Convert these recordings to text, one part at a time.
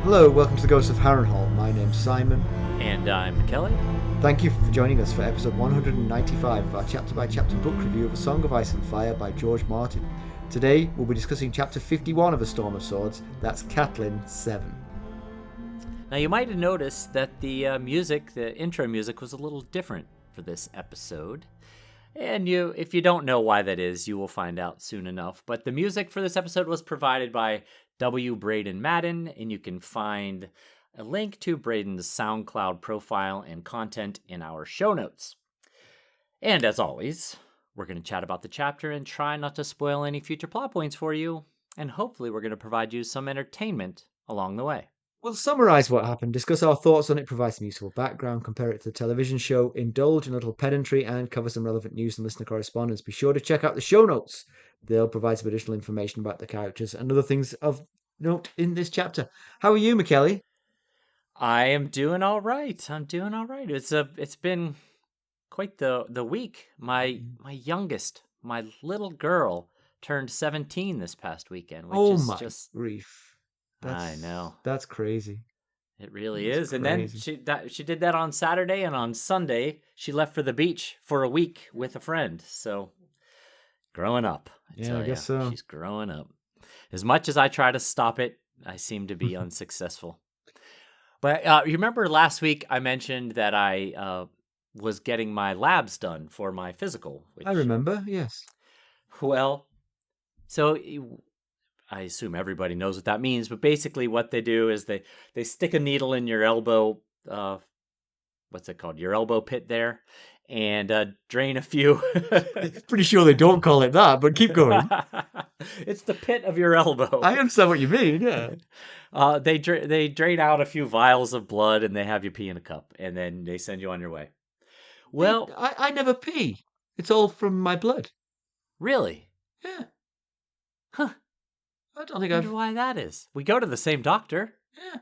Hello, welcome to the Ghost of Harrenhal. My name's Simon. And I'm Mackelly. Thank you for joining us for episode 195 of our chapter-by-chapter book review of A Song of Ice and Fire by George Martin. Today, we'll be discussing chapter 51 of A Storm of Swords. That's Catelyn 7. Now, you might have noticed that the intro music, was a little different for this episode. And if you don't know why that is, you will find out soon enough. But the music for this episode was provided by W. Braden Madden, and you can find a link to Braden's SoundCloud profile and content in our show notes. And as always, we're going to chat about the chapter and try not to spoil any future plot points for you. And hopefully we're going to provide you some entertainment along the way. We'll summarise what happened, discuss our thoughts on it, provide some useful background, compare it to the television show, indulge in a little pedantry, and cover some relevant news and listener correspondence. Be sure to check out the show notes. They'll provide some additional information about the characters and other things of note in this chapter. How are you, Mackelly? I am doing all right. It's been quite the week. My youngest, my little girl, turned 17 this past weekend, which is just grief. I know. That's crazy. It really is. And then she did that on Saturday, and on Sunday she left for the beach for a week with a friend. So growing up. I guess so. She's growing up. As much as I try to stop it, I seem to be unsuccessful. But you remember last week I mentioned that I was getting my labs done for my physical. I remember, yes. Well, so I assume everybody knows what that means, but basically what they do is they stick a needle in your elbow, what's it called? Your elbow pit there, and drain a few. Pretty sure they don't call it that, but keep going. It's the pit of your elbow. I understand what you mean, yeah. They drain out a few vials of blood, and they have you pee in a cup, and then they send you on your way. Well, I never pee. It's all from my blood. Really? Yeah. Huh. I don't think I wonder why that is. We go to the same doctor. Yeah.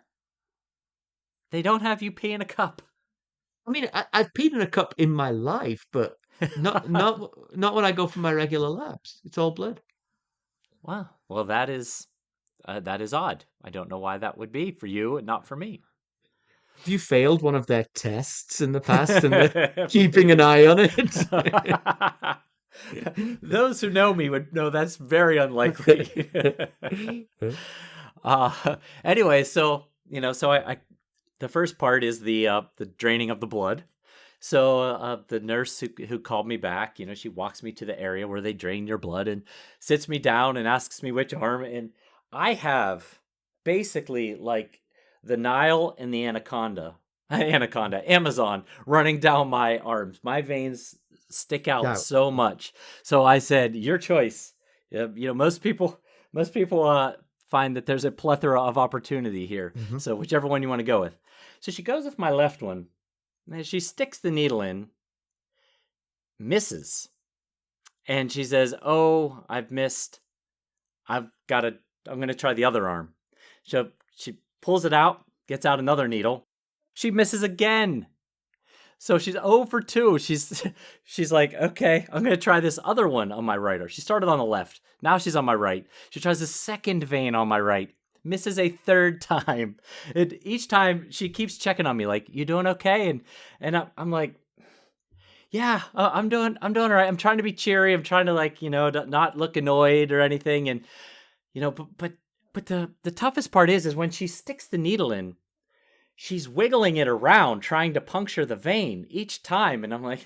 They don't have you pee in a cup. I mean, I've peed in a cup in my life, but not when I go for my regular labs. It's all blood. Wow. Well, that is odd. I don't know why that would be for you and not for me. Have you failed one of their tests in the past and they're keeping an eye on it? Those who know me would know that's very unlikely. Anyway, so I the first part is the draining of the blood. So the nurse who called me back, she walks me to the area where they drain your blood and sits me down and asks me which arm. And I have basically like the Nile and the Amazon running down my arms. My veins stick out so much. So I said, your choice. Most people find that there's a plethora of opportunity here. Mm-hmm. So whichever one you want to go with. So she goes with my left one. And she sticks the needle in, misses. And she says, "Oh, I've missed. I'm going to try the other arm." So she pulls it out, gets out another needle. She misses again. So she's 0 for 2. She's like, okay, I'm going to try this other one on my right arm. She started on the left. Now she's on my right. She tries the second vein on my right. Misses a third time. And each time she keeps checking on me like, "You doing okay?" And I'm like, "Yeah, I'm doing all right. I'm trying to be cheery. I'm trying to not look annoyed or anything." And but the toughest part is when she sticks the needle in, she's wiggling it around, trying to puncture the vein each time. And I'm like,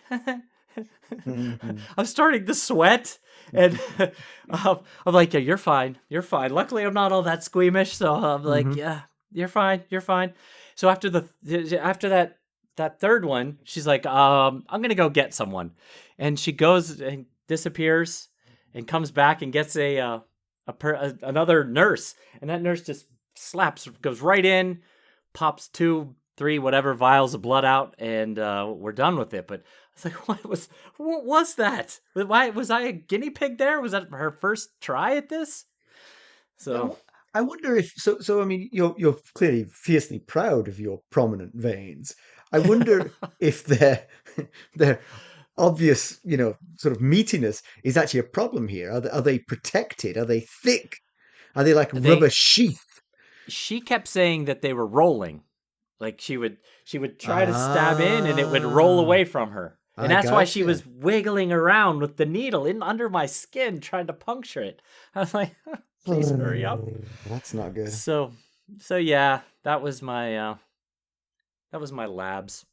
I'm starting to sweat. And I'm like, "Yeah, you're fine. You're fine." Luckily, I'm not all that squeamish. So I'm like, "Yeah, you're fine. You're fine." So after that third one, she's like, "I'm going to go get someone." And she goes and disappears and comes back and gets another nurse. And that nurse just goes right in, pops 2, 3, whatever vials of blood out, and we're done with it. But I was like, what was that? Why was I a guinea pig there? Was that her first try at this? So I wonder if so. I mean, you're clearly fiercely proud of your prominent veins. I wonder if their obvious, sort of meatiness is actually a problem here. Are they protected? Are they thick? Are they like rubber sheath? she kept saying that they were rolling. Like she would try to stab in and it would roll away from her. And I that's why she gotcha. was wiggling around with the needle in under my skin trying to puncture it. I was like, please hurry up. That's not good. So yeah, that was my labs.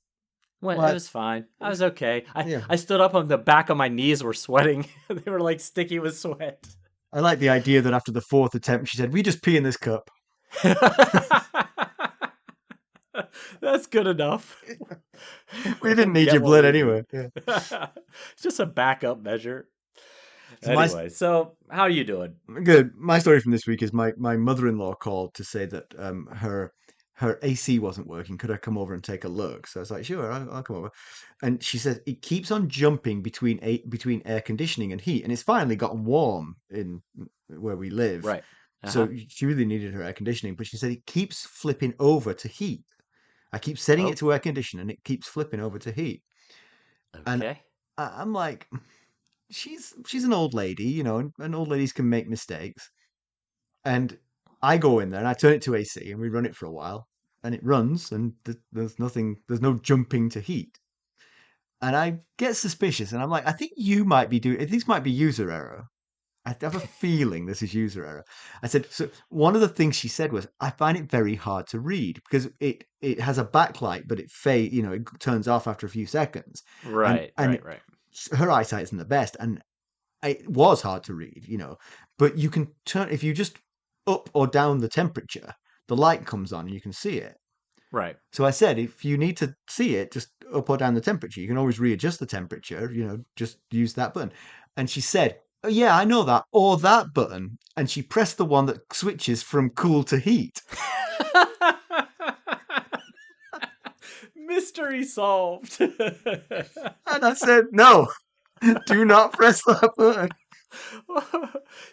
Well, What? it was fine. I was okay. Yeah. I stood up on the back of my knees were sweating. They were like sticky with sweat. I like the idea that after the fourth attempt, she said, "We just pee in this cup." That's good enough. We didn't need Get your what blood we anyway. need. Yeah. It's just a backup measure. So Anyway, so how are you doing? Good. My story from this week is my mother-in-law called to say that her AC wasn't working. Could I come over and take a look? So I was like, sure, I'll come over. And she said it keeps on jumping between air conditioning and heat, and it's finally gotten warm in where we live. Right. So she really needed her air conditioning, but she said it keeps flipping over to heat. I keep setting it to air condition, and it keeps flipping over to heat. And Okay. I'm like, she's an old lady, you know, and old ladies can make mistakes. And I go in there and I turn it to AC and we run it for a while, and it runs, and there's no jumping to heat. And I get suspicious, and I'm like, I think you might be doing this. Might be user error. I have a feeling this is user error. I said, so one of the things she said was, I find it very hard to read because it has a backlight, but it turns off after a few seconds. Right. Her eyesight isn't the best, and it was hard to read, but you can turn, if you just up or down the temperature, the light comes on and you can see it. Right. So I said, if you need to see it, just up or down the temperature. You can always readjust the temperature, just use that button. And she said, oh, yeah, I know that, or that button. And she pressed the one that switches from cool to heat. Mystery solved. And I said, no, do not press that button.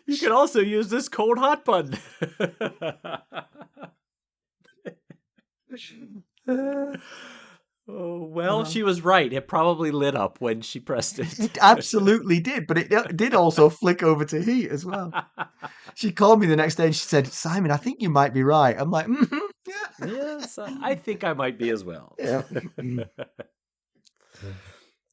You can also use this cold hot button. Oh, well, she was right. It probably lit up when she pressed it. It absolutely did, but it did also flick over to heat as well. She called me the next day and she said, Simon, I think you might be right. I'm like, yeah. Yes, I think I might be as well. Yeah.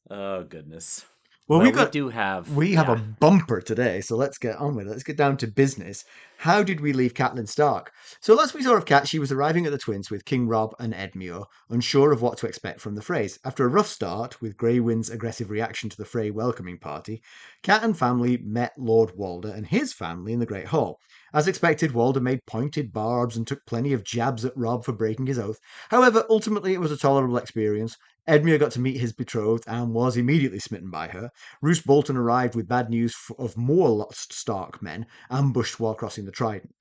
Oh, goodness. Well, we have a bumper today, so let's get on with it. Let's get down to business. How did we leave Catelyn Stark? So last we saw of Cat, she was arriving at the Twins with King Robb and Edmure, unsure of what to expect from the Freys. After a rough start, with Grey Wind's aggressive reaction to the Frey welcoming party, Cat and family met Lord Walder and his family in the Great Hall. As expected, Walder made pointed barbs and took plenty of jabs at Robb for breaking his oath. However, ultimately it was a tolerable experience. Edmure got to meet his betrothed and was immediately smitten by her. Roose Bolton arrived with bad news of more lost Stark men, ambushed while crossing the Trident.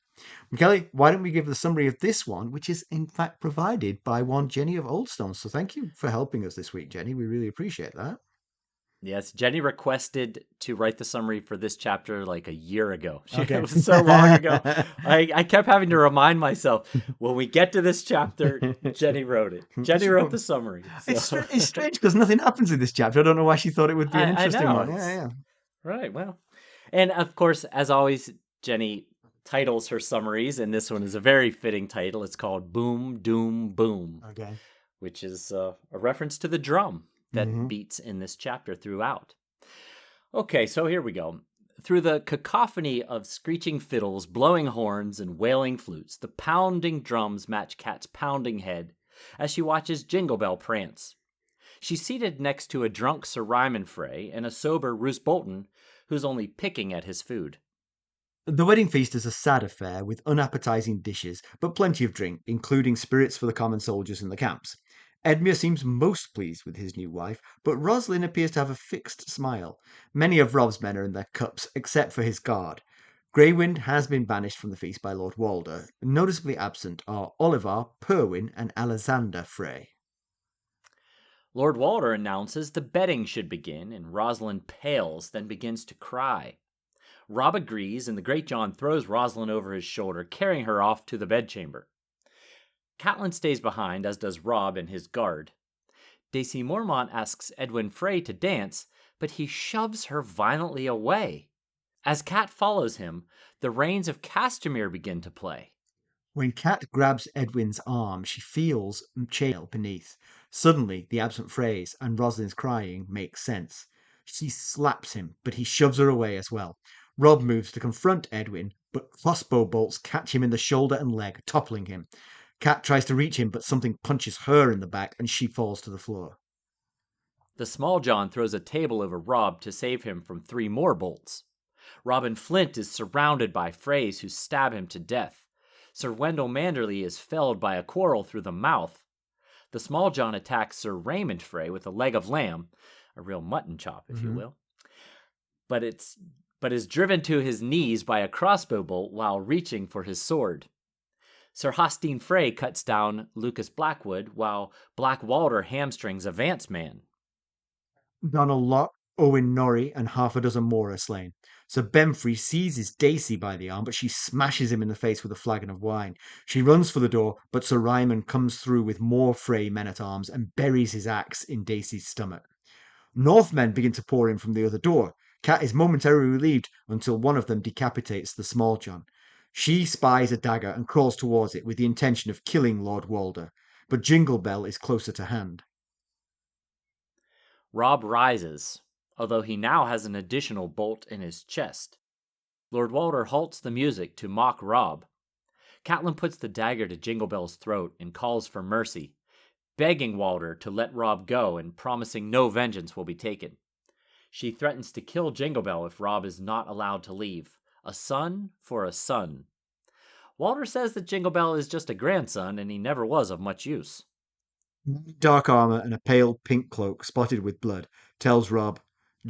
Mackelly, why don't we give the summary of this one, which is in fact provided by one Jenny of Oldstone. So thank you for helping us this week, Jenny. We really appreciate that. Yes, Jenny requested to write the summary for this chapter like a year ago. Okay. It was so long ago. I kept having to remind myself, when we get to this chapter, Jenny wrote it. Jenny wrote the summary. So. It's strange because nothing happens in this chapter. I don't know why she thought it would be an interesting one. Yeah. Right, well. And of course, as always, Jenny titles her summaries, and this one is a very fitting title. It's called Boom, Doom, Boom. Okay. Which is a reference to the drum that beats in this chapter throughout. Okay, so here we go. Through the cacophony of screeching fiddles, blowing horns, and wailing flutes, the pounding drums match Cat's pounding head as she watches Jingle Bell prance. She's seated next to a drunk Sir Ryman Frey and a sober Roose Bolton, who's only picking at his food. The wedding feast is a sad affair with unappetizing dishes, but plenty of drink, including spirits for the common soldiers in the camps. Edmure seems most pleased with his new wife, but Roslin appears to have a fixed smile. Many of Robb's men are in their cups, except for his guard. Greywind has been banished from the feast by Lord Walder. Noticeably absent are Oliver, Perwyn, and Alexander Frey. Lord Walder announces the betting should begin, and Roslin pales, then begins to cry. Robb agrees, and the GreatJon throws Roslin over his shoulder, carrying her off to the bedchamber. Catelyn stays behind, as does Robb and his guard. Dacey Mormont asks Edwyn Frey to dance, but he shoves her violently away. As Cat follows him, the Rains of Castermere begin to play. When Cat grabs Edwyn's arm, she feels chain beneath. Suddenly, the absent phrase and Roslin's crying makes sense. She slaps him, but he shoves her away as well. Robb moves to confront Edwyn, but crossbow bolts catch him in the shoulder and leg, toppling him. Cat tries to reach him, but something punches her in the back and she falls to the floor. The Small John throws a table over Robb to save him from 3 more bolts. Robin Flint is surrounded by Freys who stab him to death. Sir Wendell Manderly is felled by a quarrel through the mouth. The Small John attacks Sir Raymond Frey with a leg of lamb, a real mutton chop, if you will, but is driven to his knees by a crossbow bolt while reaching for his sword. Sir Hostine Frey cuts down Lucas Blackwood while Black Walder hamstrings a Vance man. Donald Locke, Owen Norrie, and half a dozen more are slain. Sir Benfrey seizes Dacey by the arm, but she smashes him in the face with a flagon of wine. She runs for the door, but Sir Ryman comes through with more Frey men-at-arms and buries his axe in Dacey's stomach. Northmen begin to pour in from the other door. Cat is momentarily relieved until one of them decapitates the Small John. She spies a dagger and crawls towards it with the intention of killing Lord Walder, but Jingle Bell is closer to hand. Robb rises, although he now has an additional bolt in his chest. Lord Walder halts the music to mock Robb. Catelyn puts the dagger to Jingle Bell's throat and calls for mercy, begging Walder to let Robb go and promising no vengeance will be taken. She threatens to kill Jingle Bell if Robb is not allowed to leave. A son for a son. Walder says that Jingle Bell is just a grandson and he never was of much use. Dark armor and a pale pink cloak spotted with blood tells Robb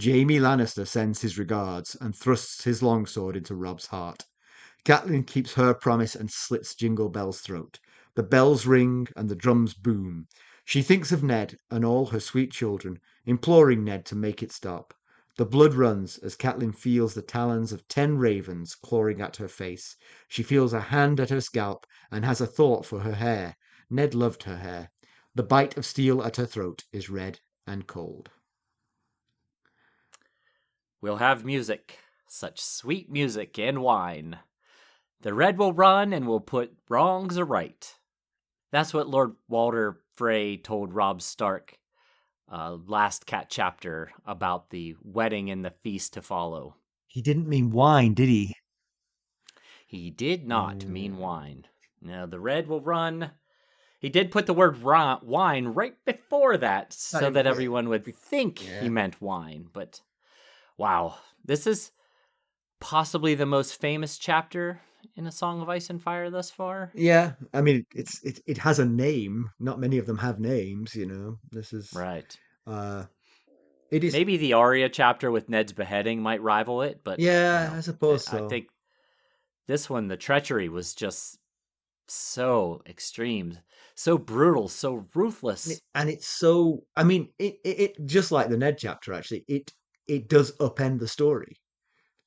Jaime Lannister sends his regards and thrusts his longsword into Robb's heart. Catelyn keeps her promise and slits Jingle Bell's throat. The bells ring and the drums boom. She thinks of Ned and all her sweet children, imploring Ned to make it stop. The blood runs as Catelyn feels the talons of 10 ravens clawing at her face. She feels a hand at her scalp and has a thought for her hair. Ned loved her hair. The bite of steel at her throat is red and cold. We'll have music, such sweet music and wine. The red will run and will put wrongs aright. That's what Lord Walder Frey told Robb Stark last Cat chapter about the wedding and the feast to follow. He didn't mean wine, did he? He did not mean wine. Now, the red will run. He did put the word wine right before that so that everyone would think he meant wine. But, wow, this is possibly the most famous chapter in A Song of Ice and Fire thus far. Yeah, I mean, it has a name. Not many of them have names, you know. This is... Right. It is... Maybe the Arya chapter with Ned's beheading might rival it, but... Yeah, you know, I suppose so. I think this one, the treachery was just so extreme, so brutal, so ruthless. And it's so... I mean, it just like the Ned chapter, actually, it does upend the story.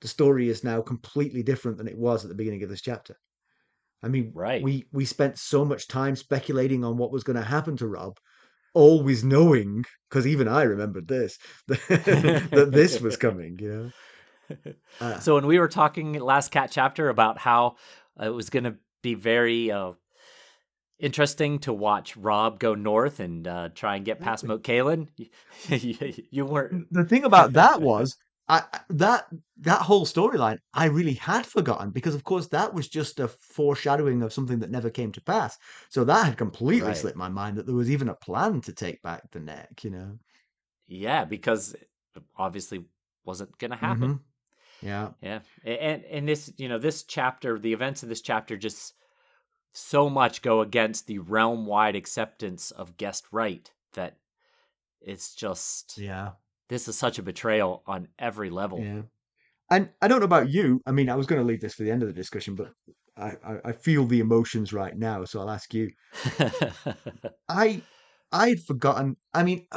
The story is now completely different than it was at the beginning of this chapter. I mean, right. we spent so much time speculating on what was going to happen to Robb, always knowing, because even I remembered this, that this was coming, you know? So when we were talking last Cat chapter about how it was going to be very interesting to watch Robb go north and try and get past Moat Cailin, you weren't. The thing about that was, that whole storyline I really had forgotten, because of course that was just a foreshadowing of something that never came to pass. So that had completely slipped my mind that there was even a plan to take back the neck, you know? Yeah, because it obviously wasn't going to happen. Yeah. And this, you know, this chapter, the events of this chapter just so much go against the realm-wide acceptance of guest right that it's just... Yeah. This is such a betrayal on every level. Yeah. And I don't know about you. I mean, I was going to leave this for the end of the discussion, but I feel the emotions right now, so I'll ask you. I'd forgotten. I mean,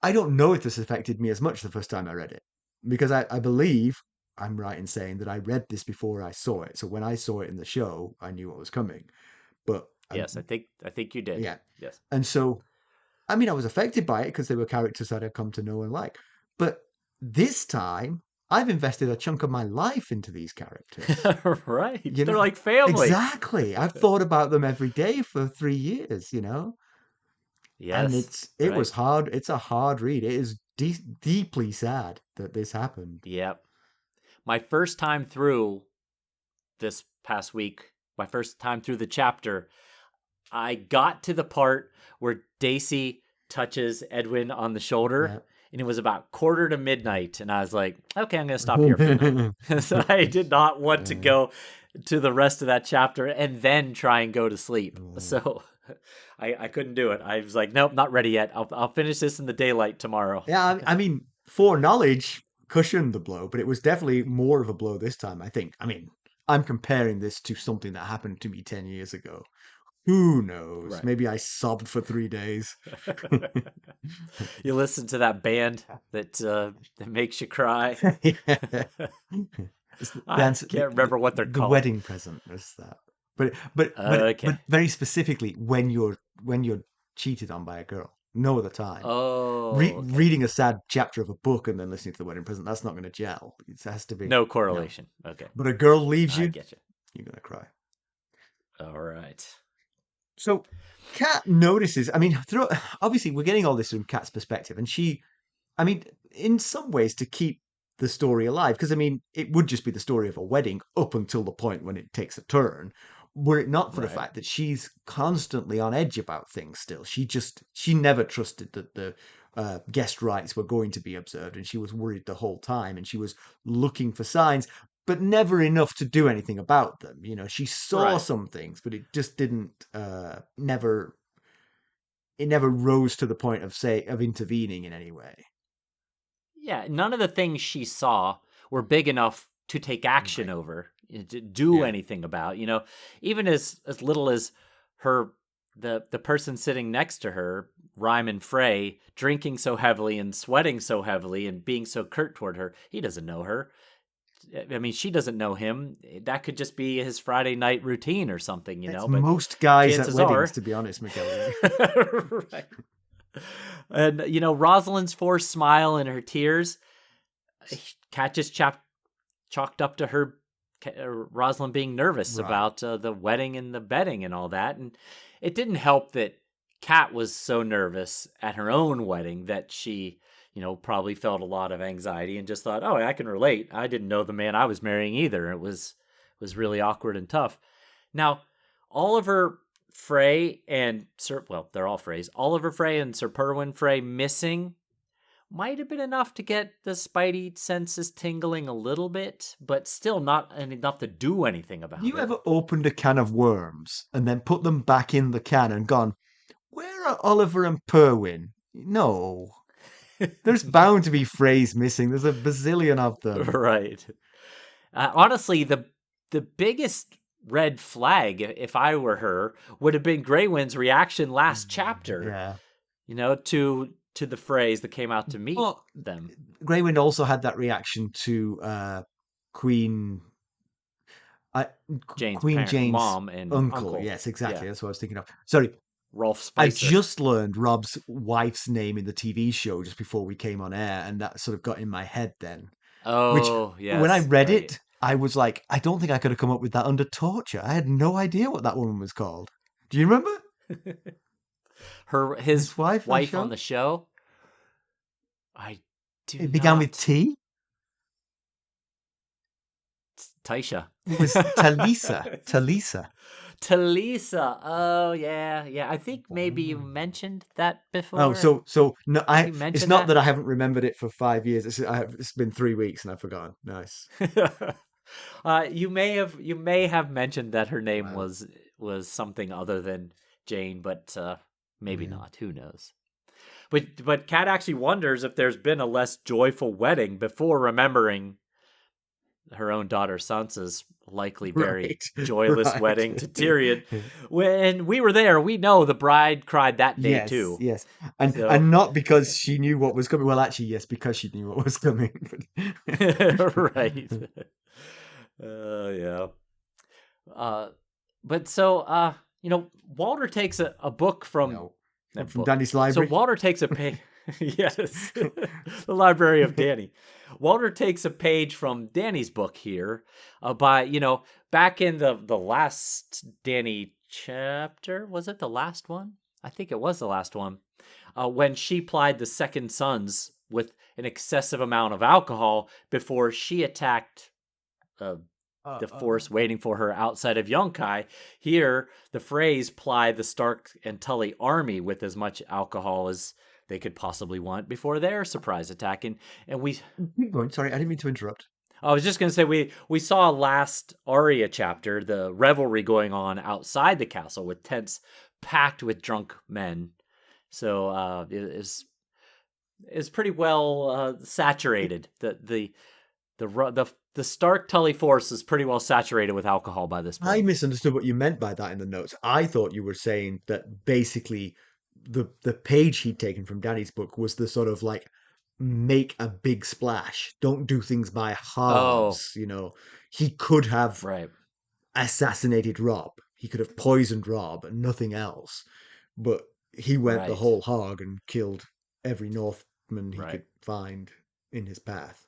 I don't know if this affected me as much the first time I read it, because I believe I'm right in saying that I read this before I saw it. So when I saw it in the show, I knew what was coming. But yes, I think you did. Yeah. Yes. And so, I mean, I was affected by it because they were characters that I'd come to know and like. But this time, I've invested a chunk of my life into these characters. Right. You They're know, like family. exactly. I've thought about them every day for 3 years, and Yes. it was Right. hard. It's a hard read. It is deeply sad that this happened. Yep. My first time through this past week, my first time through the chapter, I got to the part where Dacey touches Edwyn on the shoulder, Yeah. and it was about 1:45, and I was like, okay, I'm going to stop here for the night. So I did not want to go to the rest of that chapter and then try and go to sleep. So I couldn't do it. I was like, nope, not ready yet. I'll finish this in the daylight tomorrow. Yeah, I mean, foreknowledge cushioned the blow, but it was definitely more of a blow this time, I think. I mean, I'm comparing this to something that happened to me 10 years ago. Who knows? Right. Maybe I sobbed for 3 days. You listen to that band that makes you cry. I can't remember what they're the called. wedding present is that. But Okay. very specifically when you're cheated on by a girl. No other time. Oh, okay. Reading a sad chapter of a book and then listening to the wedding present, that's not going to gel. It has to be No correlation. Okay. But a girl leaves I you, get you. you're going to cry. All right. So Cat notices, I mean, obviously we're getting all this from Cat's perspective, and I mean, in some ways to keep the story alive, because I mean, it would just be the story of a wedding up until the point when it takes a turn, were it not for the Right. fact that she's constantly on edge about things still. She never trusted that the guest rights were going to be observed, and she was worried the whole time, and she was looking for signs, but never enough to do anything about them. She saw Right. some things, but it just didn't, it never rose to the point of intervening in any way. Yeah, none of the things she saw were big enough to take action Right. over, to do Yeah. anything about. Even as little as the person sitting next to her, Ryman Frey, drinking so heavily and sweating so heavily and being so curt toward her. He doesn't know her. I mean, she doesn't know him. That could just be his Friday night routine or something, It's But most guys at chances weddings, are, to be honest, Mackelly. right. And Rosalind's forced smile and her tears, Cat just chalked up to her Roslin being nervous Right. about the wedding and the bedding and all that. And it didn't help that Cat was so nervous at her own wedding that she, probably felt a lot of anxiety and just thought, oh, I can relate. I didn't know the man I was marrying either. It was really awkward and tough. Now, Oliver Frey and they're all Freys. Oliver Frey and Sir Perwyn Frey missing might have been enough to get the spidey senses tingling a little bit, but still not enough to do anything about You it. ever opened a can of worms and then put them back in the can and gone, where are Oliver and Perwyn? No. There's bound to be Freys missing. There's a bazillion of them. Right. Honestly, the biggest red flag, if I were her, would have been Greywind's reaction last chapter. Yeah. To the Freys that came out to meet them. Greywind also had that reaction to Queen Jane's mom and uncle. Yes, exactly. Yeah. That's what I was thinking of. Sorry. Rolf Spicer. I just learned Rob's wife's name in the TV show just before we came on air, and that sort of got in my head then. Oh, yes. When I read it, I was like, I don't think I could have come up with that under torture. I had no idea what that woman was called. Do you remember? His wife on the show? I do. It began with T? Taisha. It was Talisa. Talisa. Oh, yeah. Yeah. I think maybe you mentioned that before. Oh, so no, it's not that I haven't remembered it for 5 years. It's been 3 weeks and I've forgotten. Nice. You may have mentioned that her name was something other than Jane, but maybe not. Who knows? But Cat actually wonders if there's been a less joyful wedding before remembering her own daughter Sansa's likely very joyless wedding to Tyrion. When we were there, we know the bride cried that day too. Yes, and not because she knew what was coming. Well, actually, yes, because she knew what was coming. Right. Yeah. But so Walder takes a book from from Danny's library. So Walder takes a page. Yes, the Library of Dany. Walder takes a page from Dany's book here, back in the last Dany chapter. Was it the last one? I think it was the last one. When she plied the second sons with an excessive amount of alcohol before she attacked the force waiting for her outside of Yonkai. Here, the Freys ply the Stark and Tully army with as much alcohol as they could possibly want before their surprise attack. And we... Keep going. Sorry, I didn't mean to interrupt. I was just going to say, we saw last Arya chapter, the revelry going on outside the castle with tents packed with drunk men. So it's pretty well saturated. The Stark Tully force is pretty well saturated with alcohol by this point. I misunderstood what you meant by that in the notes. I thought you were saying that basically the page he'd taken from Danny's book was the sort of like make a big splash, don't do things by halves. He could have assassinated Robb, he could have poisoned Robb and nothing else, but he went the whole hog and killed every Northman he could find in his path.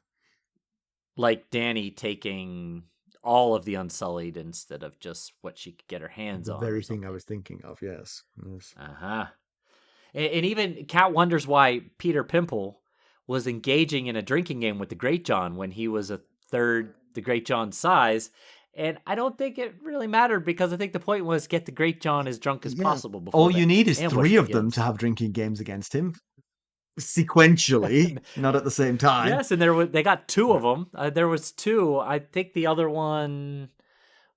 Like Dany taking all of the Unsullied instead of just what she could get her hands on. The very thing I was thinking of, yes. Uh-huh. And even Cat wonders why Peter Pimple was engaging in a drinking game with the GreatJon when he was a third the GreatJon size. And I don't think it really mattered, because I think the point was get the GreatJon as drunk as possible. Before all you need is 3 of them to have drinking games against him. Sequentially, not at the same time. Yes, and they got 2 of them. There was 2. I think the other one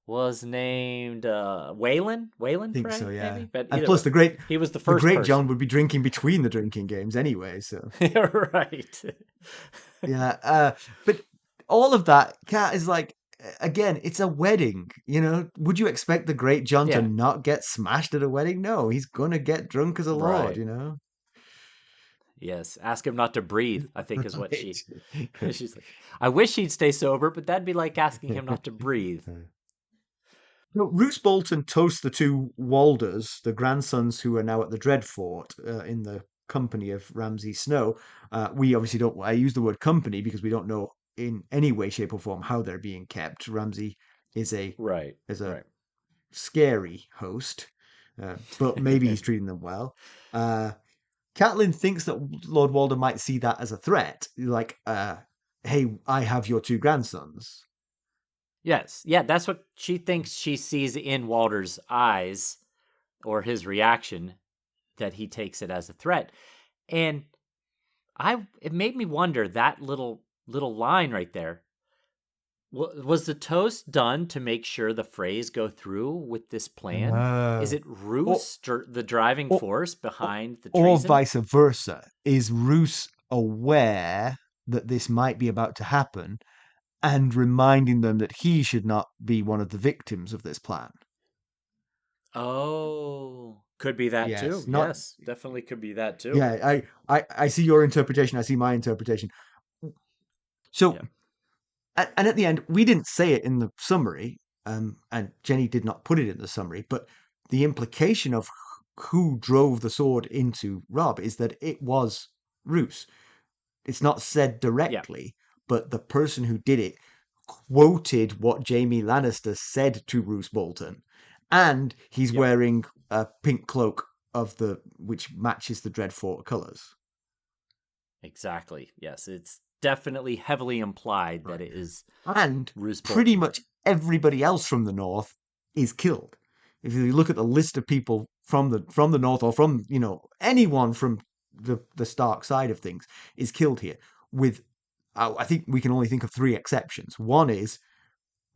was named Waylon. I think Frey, so, yeah. maybe? But and plus, he was the first. The GreatJon would be drinking between the drinking games anyway. So right. Yeah, but all of that, Cat is like, again, it's a wedding. Would you expect the GreatJon to not get smashed at a wedding? No, he's gonna get drunk as a lord. Yes, ask him not to breathe, I think is what she's like. I wish he'd stay sober, but that'd be like asking him not to breathe. So Roose Bolton toasts the 2 Walders, the grandsons who are now at the Dreadfort in the company of Ramsay Snow. We obviously don't, I use the word company because we don't know in any way, shape or form how they're being kept. Ramsay is a scary host, but maybe he's treating them well. Catelyn thinks that Lord Walder might see that as a threat, like, hey, I have your 2 grandsons. Yes, yeah, that's what she thinks she sees in Walder's eyes, or his reaction, that he takes it as a threat. And it made me wonder, that little line right there, was the toast done to make sure the Freys go through with this plan? Is it Roose the driving force behind the treason? Or vice versa? Is Roose aware that this might be about to happen and reminding them that he should not be one of the victims of this plan? Oh, could be that too. Yes, definitely could be that too. Yeah, I see your interpretation. I see my interpretation. So, and at the end, we didn't say it in the summary, and Jenny did not put it in the summary, but the implication of who drove the sword into Robb is that it was Roose. It's not said directly, but the person who did it quoted what Jaime Lannister said to Roose Bolton, and he's wearing a pink cloak which matches the Dreadfort colors. Exactly. Yes, it's definitely heavily implied that it is. And Roose pretty much everybody else from the north is killed. If you look at the list of people from the north, or from anyone from the Stark side of things, is killed here. With I think we can only think of 3 exceptions. One is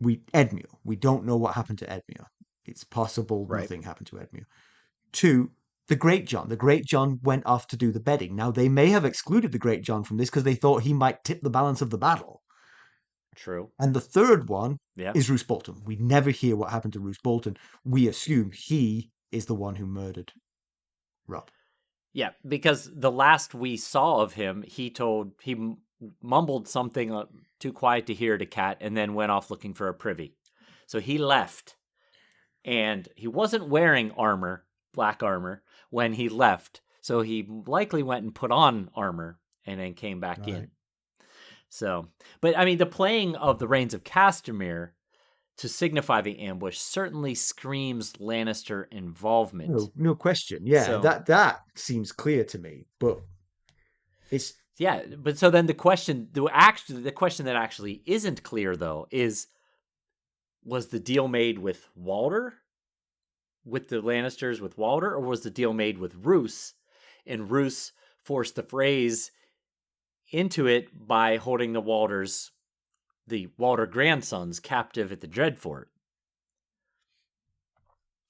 Edmure. We don't know what happened to Edmure. It's possible nothing happened to Edmure. 2, the GreatJon. The GreatJon went off to do the bedding. Now, they may have excluded the GreatJon from this because they thought he might tip the balance of the battle. True. And the third one is Roose Bolton. We never hear what happened to Roose Bolton. We assume he is the one who murdered Robb. Yeah, because the last we saw of him, he mumbled something too quiet to hear to Cat, and then went off looking for a privy. So he left, and he wasn't wearing armor, black armor, when he left. So he likely went and put on armor and then came back in. So, but I mean, the playing of the Rains of Castermere to signify the ambush certainly screams Lannister involvement. No question. Yeah, So, that seems clear to me. But it's yeah, but so then the question that actually isn't clear though is, was the deal made with Walder, with the Lannisters with Walder, or was the deal made with Roose, and Roose forced the Freys into it by holding the Walder grandsons captive at the Dreadfort?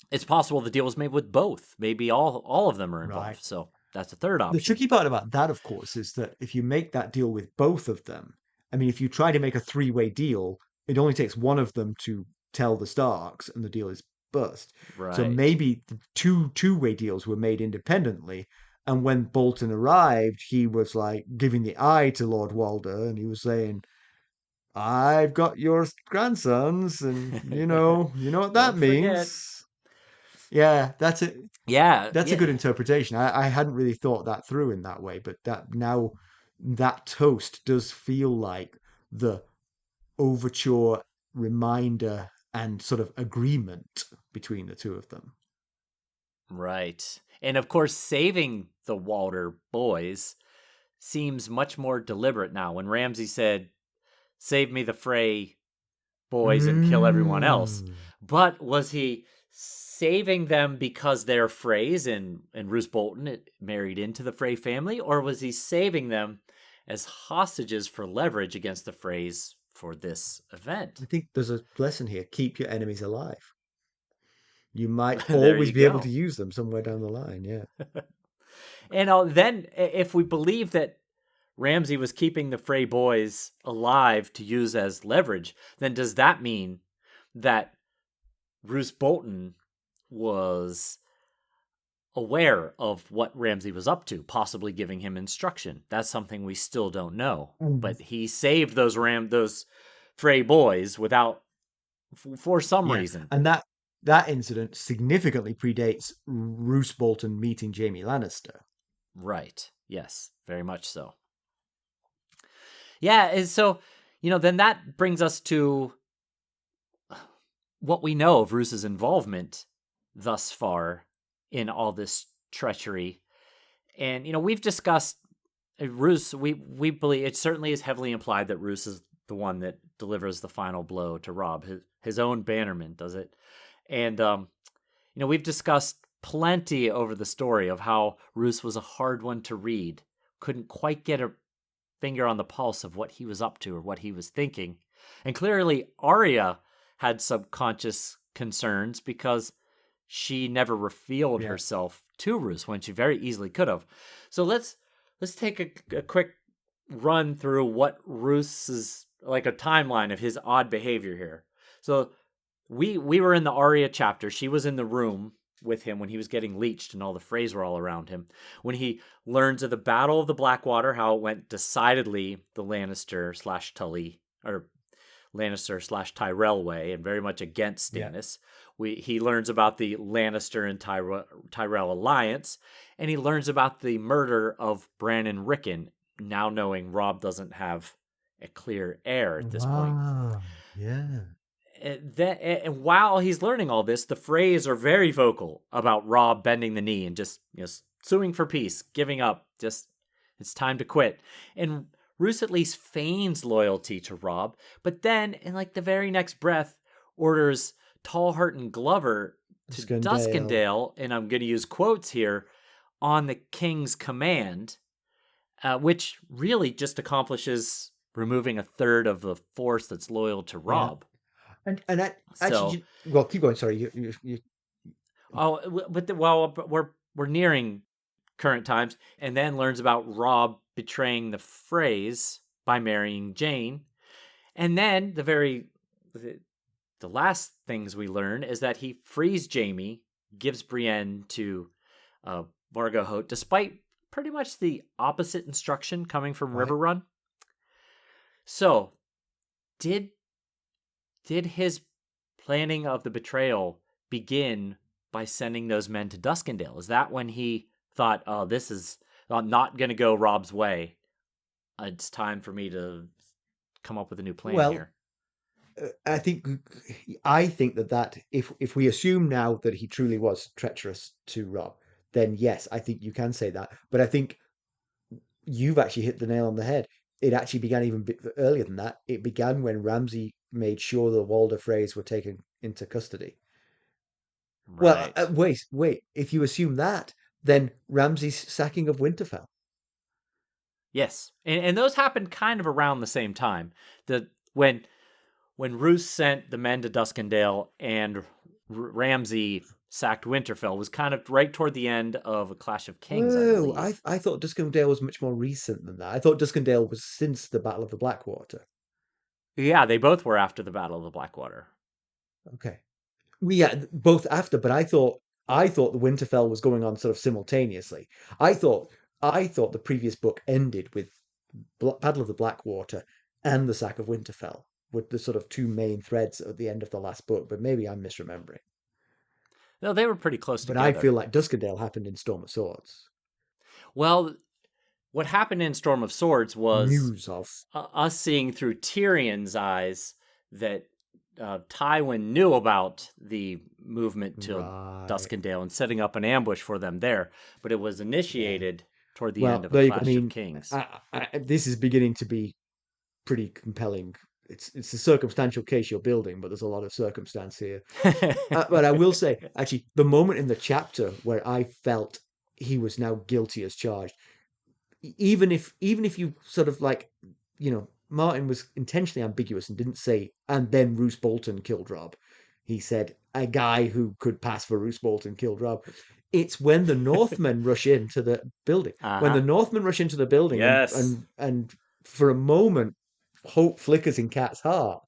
It's possible the deal was made with both. Maybe all of them are involved. right. So that's the third option. The tricky part about that, of course, is that if you make that deal with both of them, I mean, if you try to make a three-way deal, it only takes one of them to tell the Starks, and the deal is bust. So Right. maybe the two-way deals were made independently. And when Bolton arrived, he was like giving the eye to Lord Walder, and he was saying, "I've got your grandsons, and you know what that Don't forget. means." Yeah, that's it. Yeah, That's a yeah. good interpretation. I hadn't really thought that through in that way, but that toast does feel like the overture reminder and sort of agreement between the two of them. Right. And of course, saving the Walder boys seems much more deliberate now. When Ramsay said, "Save me the Frey boys and kill everyone else," Mm. but was he saving them because they're Freys and Roose Bolton married into the Frey family, or was he saving them as hostages for leverage against the Freys for this event? I think there's a lesson here. Keep your enemies alive. You might There always you be able go. to use them somewhere down the line. Yeah. And then, if we believe that Ramsay was keeping the Frey boys alive to use as leverage, then does that mean that Roose Bolton was aware of what Ramsay was up to, possibly giving him instruction? That's something we still don't know. Mm. But he saved those Frey boys without, for some Yeah. reason. And that incident significantly predates Roose Bolton meeting Jaime Lannister. Right. Yes, very much so. Yeah, and so, then that brings us to what we know of Roose's involvement thus far in all this treachery. And, we've discussed Roose. We believe it certainly is heavily implied that Roose is the one that delivers the final blow to Robb. His own bannerman does it. And, we've discussed plenty over the story of how Roose was a hard one to read. Couldn't quite get a finger on the pulse of what he was up to or what he was thinking. And clearly Arya had subconscious concerns because she never revealed herself to Roose when she very easily could have. So let's take a quick run through what Roose's, like a timeline of his odd behavior here. So we were in the Arya chapter. She was in the room with him when he was getting leeched and all the Freys were all around him. When he learns of the Battle of the Blackwater, how it went decidedly the Lannister/Tully, or Lannister/Tyrell way, and very much against Stannis. He learns about the Lannister and Tyrell alliance, and he learns about the murder of Bran and Rickon, now knowing Robb doesn't have a clear heir at this point. Yeah. And while he's learning all this, the Freys are very vocal about Robb bending the knee and just suing for peace, giving up. Just, it's time to quit. And Roose at least feigns loyalty to Robb, but then in like the very next breath orders Tallheart and Glover to Duskendale, and I'm going to use quotes here, on the king's command, which really just accomplishes removing a third of the force that's loyal to Robb. And that, So, actually, well, keep going. Sorry, you. we're nearing current times, and then learns about Robb betraying the Freys by marrying Jane, and then the last things we learn is that he frees Jaime, gives Brienne to Vargo Hoat, despite pretty much the opposite instruction coming from Riverrun. So, did his planning of the betrayal begin by sending those men to Duskendale? Is that when he thought, oh, this is not going to go Robb's way. It's time for me to come up with a new plan Well, here. I think that if we assume now that he truly was treacherous to Robb, then yes, I think you can say that. But I think you've actually hit the nail on the head. It actually began even bit earlier than that. It began when Ramsay made sure the Walder Freys were taken into custody. Well, Right. wait. If you assume that, then Ramsay's sacking of Winterfell. Yes, and those happened kind of around the same time. The when Roose sent the men to Duskendale and Ramsay sacked Winterfell was kind of right toward the end of A Clash of Kings, I Oh, believe. I thought Duskendale was much more recent than that. I thought Duskendale was since the Battle of the Blackwater. Yeah, they both were after the Battle of the Blackwater. Okay. Yeah, both after, but I thought the Winterfell was going on sort of simultaneously. I thought I thought the previous book ended with Battle of the Blackwater and the sack of Winterfell with the sort of two main threads at the end of the last book, but maybe I'm misremembering. No, they were pretty close But I together. feel like Duskendale happened in Storm of Swords. Well, what happened in Storm of Swords was News of. us seeing through Tyrion's eyes that Tywin knew about the movement to Right. Duskendale and setting up an ambush for them there, but it was Yeah. initiated toward the end Well, of A there you go. I Clash of mean, Kings. this is beginning to be pretty compelling. It's a circumstantial case you're building, but there's a lot of circumstance here. But I will say, actually, the moment in the chapter where I felt he was now guilty as charged, even if you sort of like, Martin was intentionally ambiguous and didn't say, and then Roose Bolton killed Robb. He said a guy who could pass for Roose Bolton killed Robb. It's when the Northmen rush into the building. When the Uh-huh. Northmen rush into the building and Yes. and and for a moment hope flickers in Cat's heart.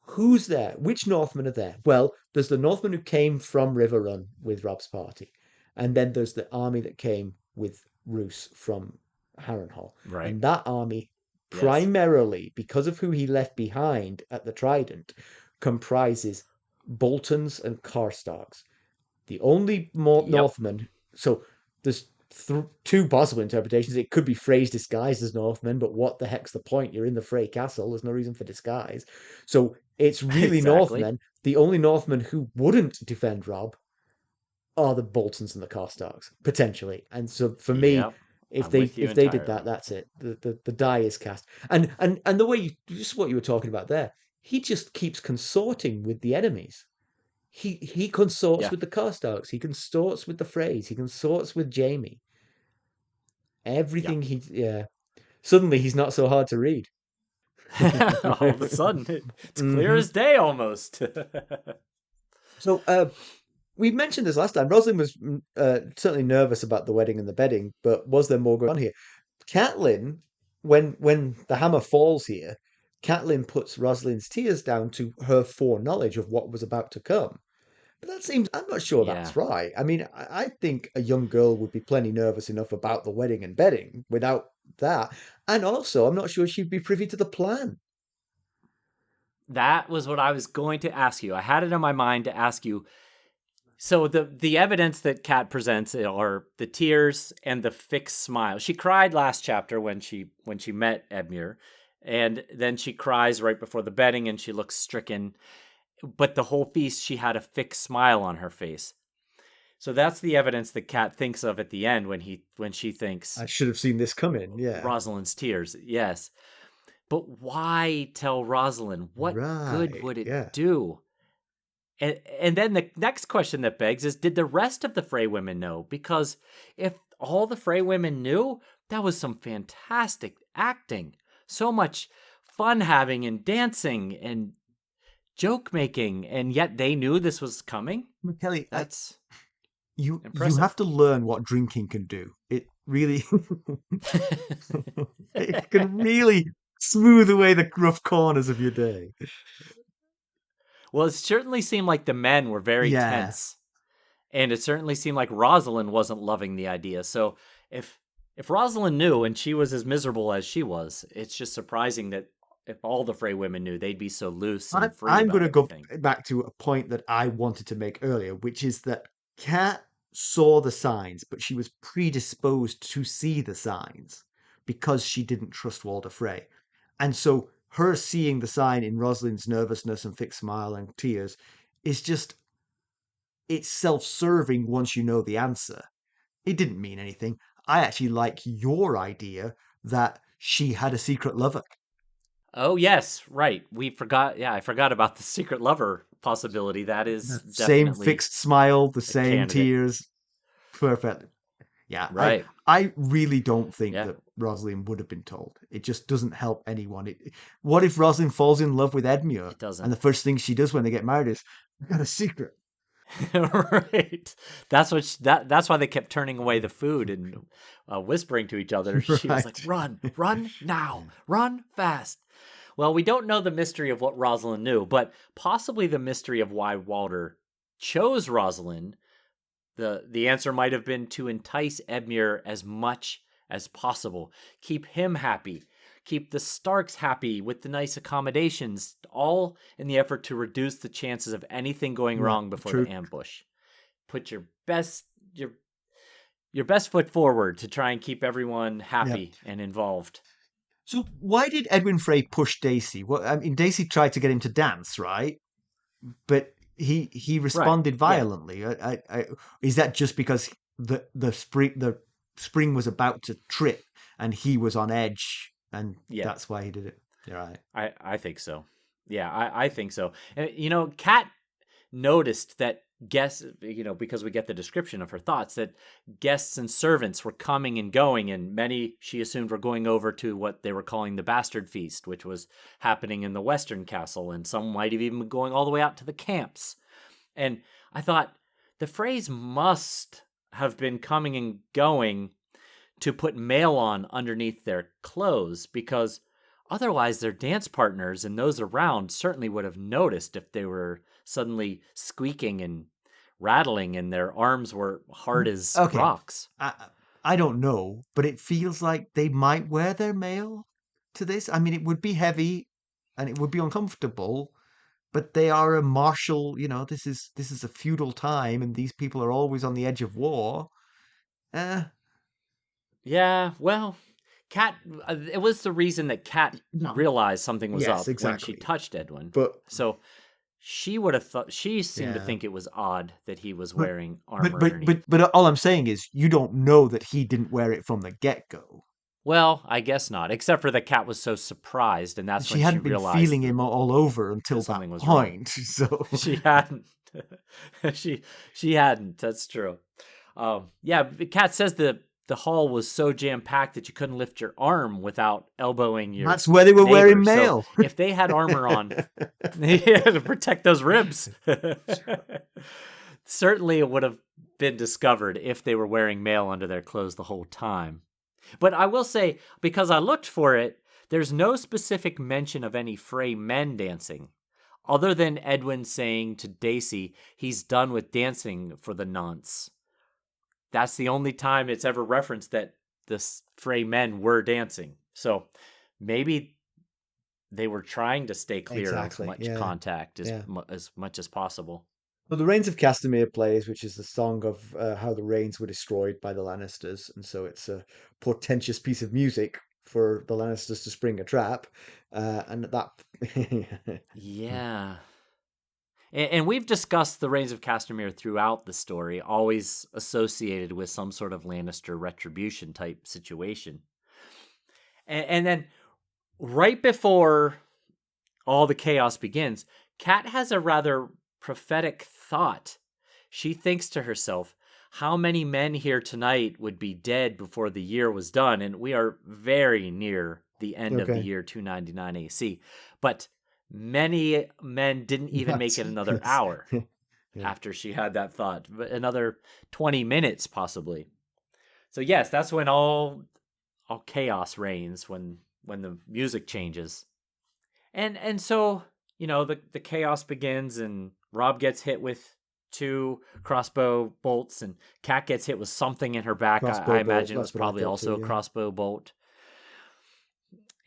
Who's there? Which Northmen are there? Well, there's the Northmen who came from River Run with Robb's party, and then there's the army that came with Roose from Harrenhal. Right. And that army, Yes. primarily because of who he left behind at the Trident, comprises Boltons and Karstarks. The only more Yep. Northmen. So there's two possible interpretations. It could be Freys disguised as Northmen, but what the heck's the point? You're in the Frey castle. There's no reason for disguise. So it's really Exactly. Northmen. The only Northmen who wouldn't defend Robb are the Boltons and the Karstarks, potentially. And so for me, Yep. if I'm they with you if they did entirely. that, that's it. The die is cast. And the way just what you were talking about there, he just keeps consorting with the enemies. He consorts Yeah. with the Karstarks. He consorts with the Freys. He consorts with Jaime. Yeah. Everything yeah. Suddenly he's not so hard to read. All of a sudden, it's clear Hmm. as day almost. So we mentioned this last time. Roslin was certainly nervous about the wedding and the bedding, but was there more going on here? Catelyn, when the hammer falls here, Catelyn puts Roslin's tears down to her foreknowledge of what was about to come. But that seems, I'm not sure Yeah. that's right. I mean, I think a young girl would be plenty nervous enough about the wedding and bedding without that. And also, I'm not sure she'd be privy to the plan. That was what I was going to ask you. I had it in my mind to ask you. So the evidence that Kat presents are the tears and the fixed smile. She cried last chapter when she met Edmure, and then she cries right before the bedding and she looks stricken. But the whole feast she had a fixed smile on her face. So that's the evidence that Kat thinks of at the end when she thinks I should have seen this coming. Yeah. Rosalind's tears. Yes. But why tell Roslin? What good Right. would it Yeah. do? And then the next question that begs is, did the rest of the Frey women know? Because if all the Frey women knew, that was some fantastic acting. So much fun having and dancing and joke making, and yet they knew this was coming? Mackelly, That's you have impressive. to learn what drinking can do. It really it can really smooth away the rough corners of your day. Well, it certainly seemed like the men were very Yeah. tense, and it certainly seemed like Rosalind wasn't loving the idea. So if Rosalind knew and she was as miserable as she was, it's just surprising that if all the Frey women knew, they'd be so loose and free I'm going about to go everything. back to a point that I wanted to make earlier, which is that Cat saw the signs, but she was predisposed to see the signs because she didn't trust Walder Frey. And so her seeing the sign in Roslin's nervousness and fixed smile and tears is just, it's self-serving once you know the answer. It didn't mean anything. I actually like your idea that she had a secret lover. Oh yes, right. We forgot. Yeah, I forgot about the secret lover possibility. That is The same definitely fixed smile, the a same candidate. tears. Perfect. Yeah, Right. I really don't think Yeah, that Roslin would have been told. It just doesn't help anyone. What if Roslin falls in love with Edmure it and doesn't. the first thing she does when they get married is, I got a secret. Right. That's what that's why they kept turning away the food and whispering to each other. She was like, Right. "Run, run now, run fast." Well, we don't know the mystery of what Rosalind knew, but possibly the mystery of why Walder chose Rosalind. The answer might have been to entice Edmure as much as possible, keep him happy, keep the Starks happy with the nice accommodations, all in the effort to reduce the chances of anything going Yeah, wrong before the true. ambush. Put your best foot forward to try and keep everyone Yeah. happy and involved. So why did Edwyn Frey push Dacey? Well, I mean, Dacey tried to get him to dance, right? But he Right. responded Yeah. violently. Is that just because the spring was about to trip and he was on edge, and Yeah. that's why he did it? You're right. I think so. Yeah, I think so. And Kat noticed that guests, because we get the description of her thoughts, that guests and servants were coming and going, and many she assumed were going over to what they were calling the Bastard Feast, which was happening in the Western Castle, and some might have even been going all the way out to the camps. And I thought the Freys must have been coming and going to put mail on underneath their clothes, because otherwise their dance partners and those around certainly would have noticed if they were suddenly squeaking and rattling and their arms were hard as Okay, rocks. I I don't know, but it feels like they might wear their mail to this. I mean, it would be heavy and it would be uncomfortable, but they are a martial. This is a feudal time, and these people are always on the edge of war. Uh, Yeah, well, Kat, it was the reason that Kat no. realized something was Yes, up when she exactly. touched Edwin. But So she would have thought, she seemed to yeah, think it was odd that he was but wearing but armor but but underneath. but all I'm saying is you don't know that he didn't wear it from the get-go. Well, I guess not, except for the cat was so surprised, and that's She when she hadn't been feeling realized him all over that until that something was wrong. point. So She hadn't. she she hadn't. That's true. Yeah, the cat says the hall was so jam packed that you couldn't lift your arm without elbowing your that's where they were neighbor. wearing So mail. if they had armor on, yeah, to protect those ribs, certainly it would have been discovered if they were wearing mail under their clothes the whole time. But I will say, because I looked for it, there's no specific mention of any Frey men dancing, other than Edwin saying to Dacey he's done with dancing for the nonce. That's the only time it's ever referenced that the Frey men were dancing. So maybe they were trying to stay clear of Exactly. much Yeah. contact Yeah. as much as possible. Well, the Rains of Castermere plays, which is the song of how the Rains were destroyed by the Lannisters, and so it's a portentous piece of music for the Lannisters to spring a trap, and that. Yeah. And we've discussed the Reigns of Castamere throughout the story, always associated with some sort of Lannister retribution type situation. And then right before all the chaos begins, Kat has a rather prophetic thought. She thinks to herself, how many men here tonight would be dead before the year was done? And we are very near the end of the Okay. year 299 AC. But many men didn't even make Yes. it another Yes. hour Yeah. after she had that thought, but another 20 minutes possibly. So yes, that's when all chaos reigns, when the music changes. And so, the chaos begins, and Robb gets hit with two crossbow bolts, and Kat gets hit with something in her back. I Crossbow bolt. imagine it was That's what I probably thought also too. a Yeah. crossbow bolt.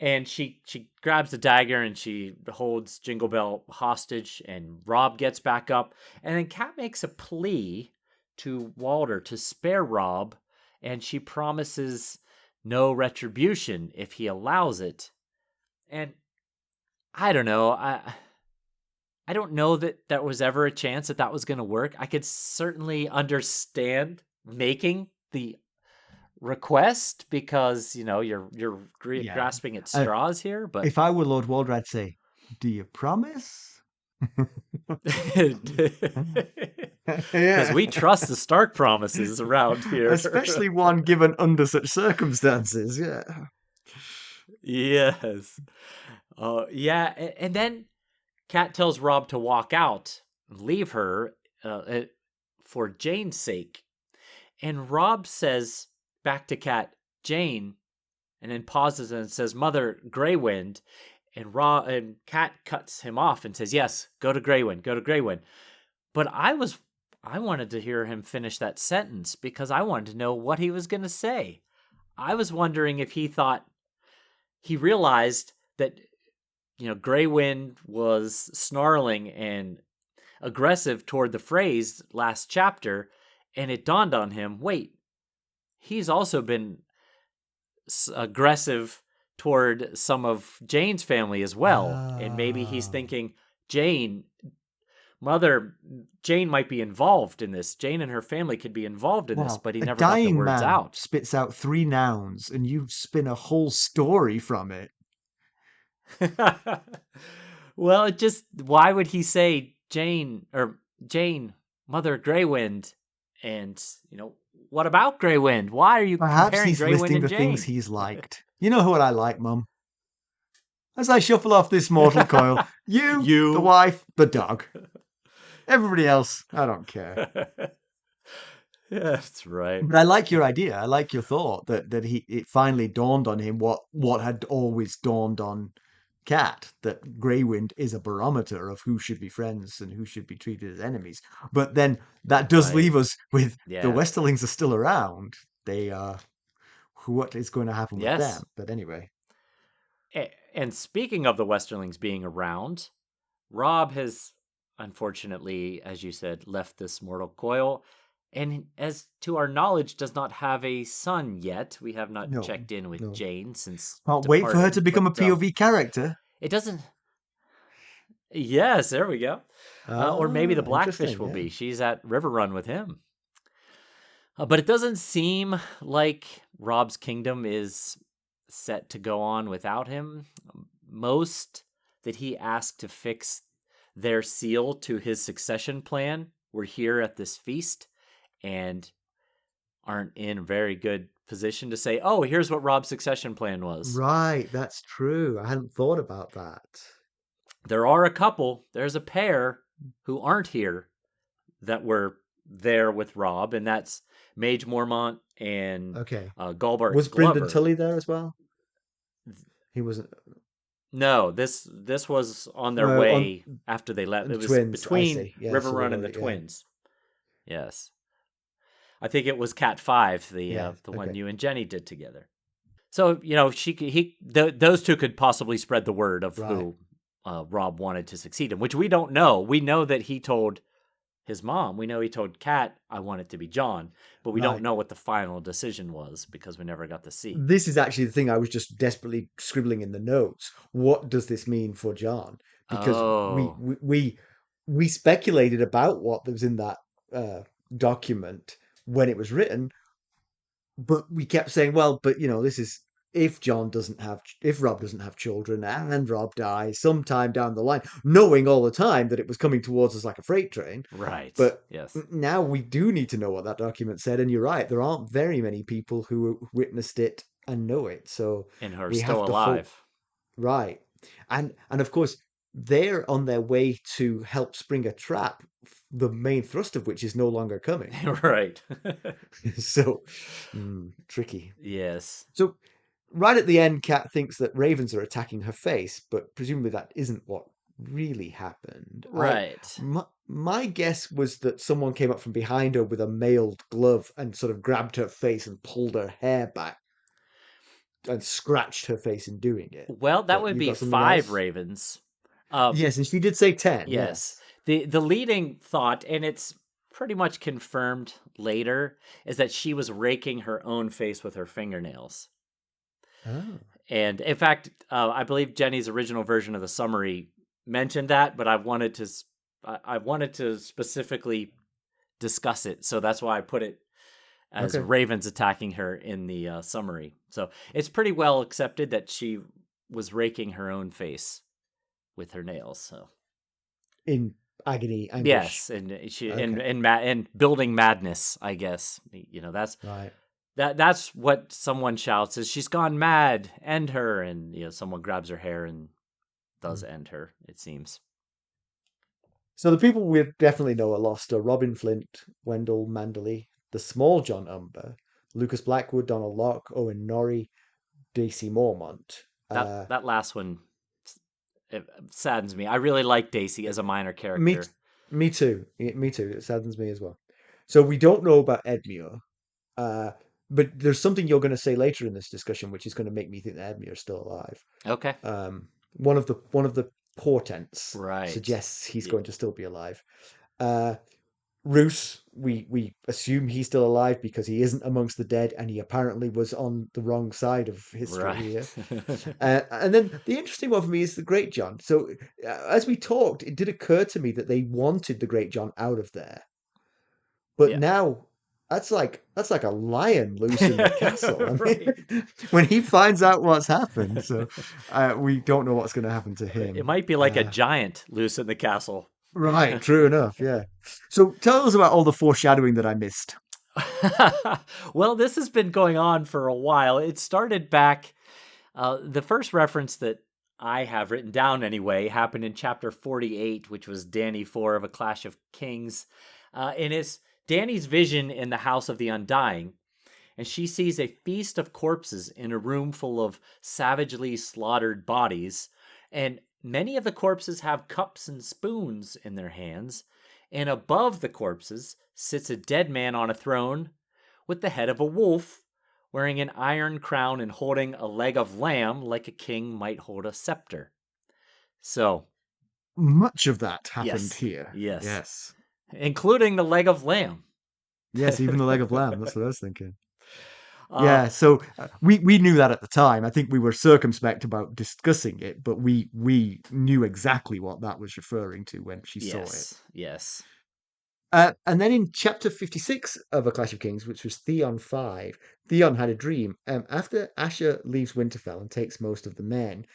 And she grabs the dagger and she holds Jingle Bell hostage, and Robb gets back up. And then Kat makes a plea to Walder to spare Robb, and she promises no retribution if he allows it. And I don't know. I don't know that there was ever a chance that that was going to work. I could certainly understand making the request because, you're grasping at straws here, but if I were Lord Walder, I'd say, do you promise? Because we trust the Stark promises around here. Especially one given under such circumstances, yeah. Yes. Yeah, and then Cat tells Robb to walk out and leave her for Jane's sake. And Robb says back to Cat, Jane, and then pauses and says, Mother, Greywind. And Cat cuts him off and says, yes, go to Greywind, go to Greywind. But I wanted to hear him finish that sentence because I wanted to know what he was going to say. I was wondering if he realized that, Greywind was snarling and aggressive toward the Freys last chapter, and it dawned on him, wait, he's also been aggressive toward some of Jane's family as well. And maybe he's thinking, Jane might be involved in this. Jane and her family could be involved in this, but he never got the words out. Spits out 3 nouns, and you spin a whole story from it. Well, why would he say Jane, Mother Greywind, and what about Greywind? Why are you comparing he's Greywind listing and the Jane? things he's liked. You know what I like, Mum? As I shuffle off this mortal coil, you, the wife, the dog. Everybody else, I don't care. Yeah, that's right. But I like your idea. I like your thought that it finally dawned on him what had always dawned on Cat, that Greywind is a barometer of who should be friends and who should be treated as enemies. But then that does leave us with the Westerlings are still around. They are. What is going to happen with them? But anyway. And speaking of the Westerlings being around, Robb has, unfortunately, as you said, left this mortal coil. And as to our knowledge, does not have a son yet. We have not checked in with Jane since. Can't wait for her to become a POV character. It doesn't. Yes, there we go. Or maybe the Blackfish will be. She's at River Run with him. But it doesn't seem like Robb's kingdom is set to go on without him. Most that he asked to fix their seal to his succession plan were here at this feast and aren't in a very good position to say, oh, here's what Robb's succession plan was. Right, that's true. I hadn't thought about that. There are a couple. There's a pair who aren't here that were there with Robb, and that's Mage Mormont and Galbart. Was Brynden Tully there as well? He wasn't. No, this was on their way after they left. It was twins, between River Run and the twins. Yes. I think it was Cat 5, the one you and Jenny did together. So, those two could possibly spread the word of who Robb wanted to succeed him, which we don't know. We know that he told his mom. We know he told Cat, I want it to be Jon, but we don't know what the final decision was because we never got to see. This is actually the thing I was just desperately scribbling in the notes. What does this mean for Jon? Because we speculated about what was in that document when it was written, but we kept saying, well, but this is if Robb doesn't have children and Robb dies sometime down the line, knowing all the time that it was coming towards us like a freight train. Right. But yes, now we do need to know what that document said. And you're right, there aren't very many people who witnessed it and know it. So and are still alive. Right. And of course, they're on their way to help spring a trap, the main thrust of which is no longer coming. Right. So, tricky. Yes. So, right at the end, Cat thinks that ravens are attacking her face, but presumably that isn't what really happened. Right. My guess was that someone came up from behind her with a mailed glove and sort of grabbed her face and pulled her hair back and scratched her face in doing it. Well, that would be 5 ravens. Yes, and she did say 10. Yes. The leading thought, and it's pretty much confirmed later is that she was raking her own face with her fingernails. Oh. And in fact, I believe Jenny's original version of the summary mentioned that, but I wanted to specifically discuss it, so that's why I put it as Okay. ravens attacking her in the summary. So it's pretty well accepted that she was raking her own face with her nails. So In agony, anguish. yes, and she Okay. and building madness, I guess. That's Right. that's what someone shouts is she's gone mad, end her, and someone grabs her hair and does end her, it seems. So the people we definitely know are lost are Robin Flint, Wendell Manderley, the small John Umber, Lucas Blackwood, Donald Locke, Owen Norrie, Dacey Mormont. That last one, it saddens me. I really like Dacey as a minor Me, character. me too. Me too. It saddens me as well. So we don't know about Edmure, uh, but there's something you're going to say later in this discussion, which is going to make me think that Edmure is still alive. Okay. One of the portents Right. suggests he's going to still be alive. Uh, Roose, we assume he's still alive because he isn't amongst the dead, and he apparently was on the wrong side of history Right. here. And then the interesting one for me is the GreatJon. So as we talked, it did occur to me that they wanted the GreatJon out of there, but Yeah. now that's like a lion loose in the castle. I Right. mean, when he finds out what's happened, so we don't know what's going to happen to It him. might be like a giant loose in the castle. Right, true enough, yeah. So tell us about all the foreshadowing that I missed. Well, this has been going on for a while. It started back, the first reference that I have written down anyway happened in chapter 48, which was Dany 4 of A Clash of Kings. And it's Dany's vision in the House of the Undying. And she sees a feast of corpses in a room full of savagely slaughtered bodies. And many of the corpses have cups and spoons in their hands. And above the corpses sits a dead man on a throne with the head of a wolf, wearing an iron crown and holding a leg of lamb like a king might hold a scepter. So, Much of that happened yes, here. yes, Yes. including the leg of lamb. Yes, even the leg of lamb. That's what I was thinking. Uh, Yeah, so we knew that at the time. I think we were circumspect about discussing it, but we knew exactly what that was referring to when she saw it. yes, yes. And then in chapter 56 of A Clash of Kings, which was Theon 5, Theon had a dream. After Asher leaves Winterfell and takes most of the men,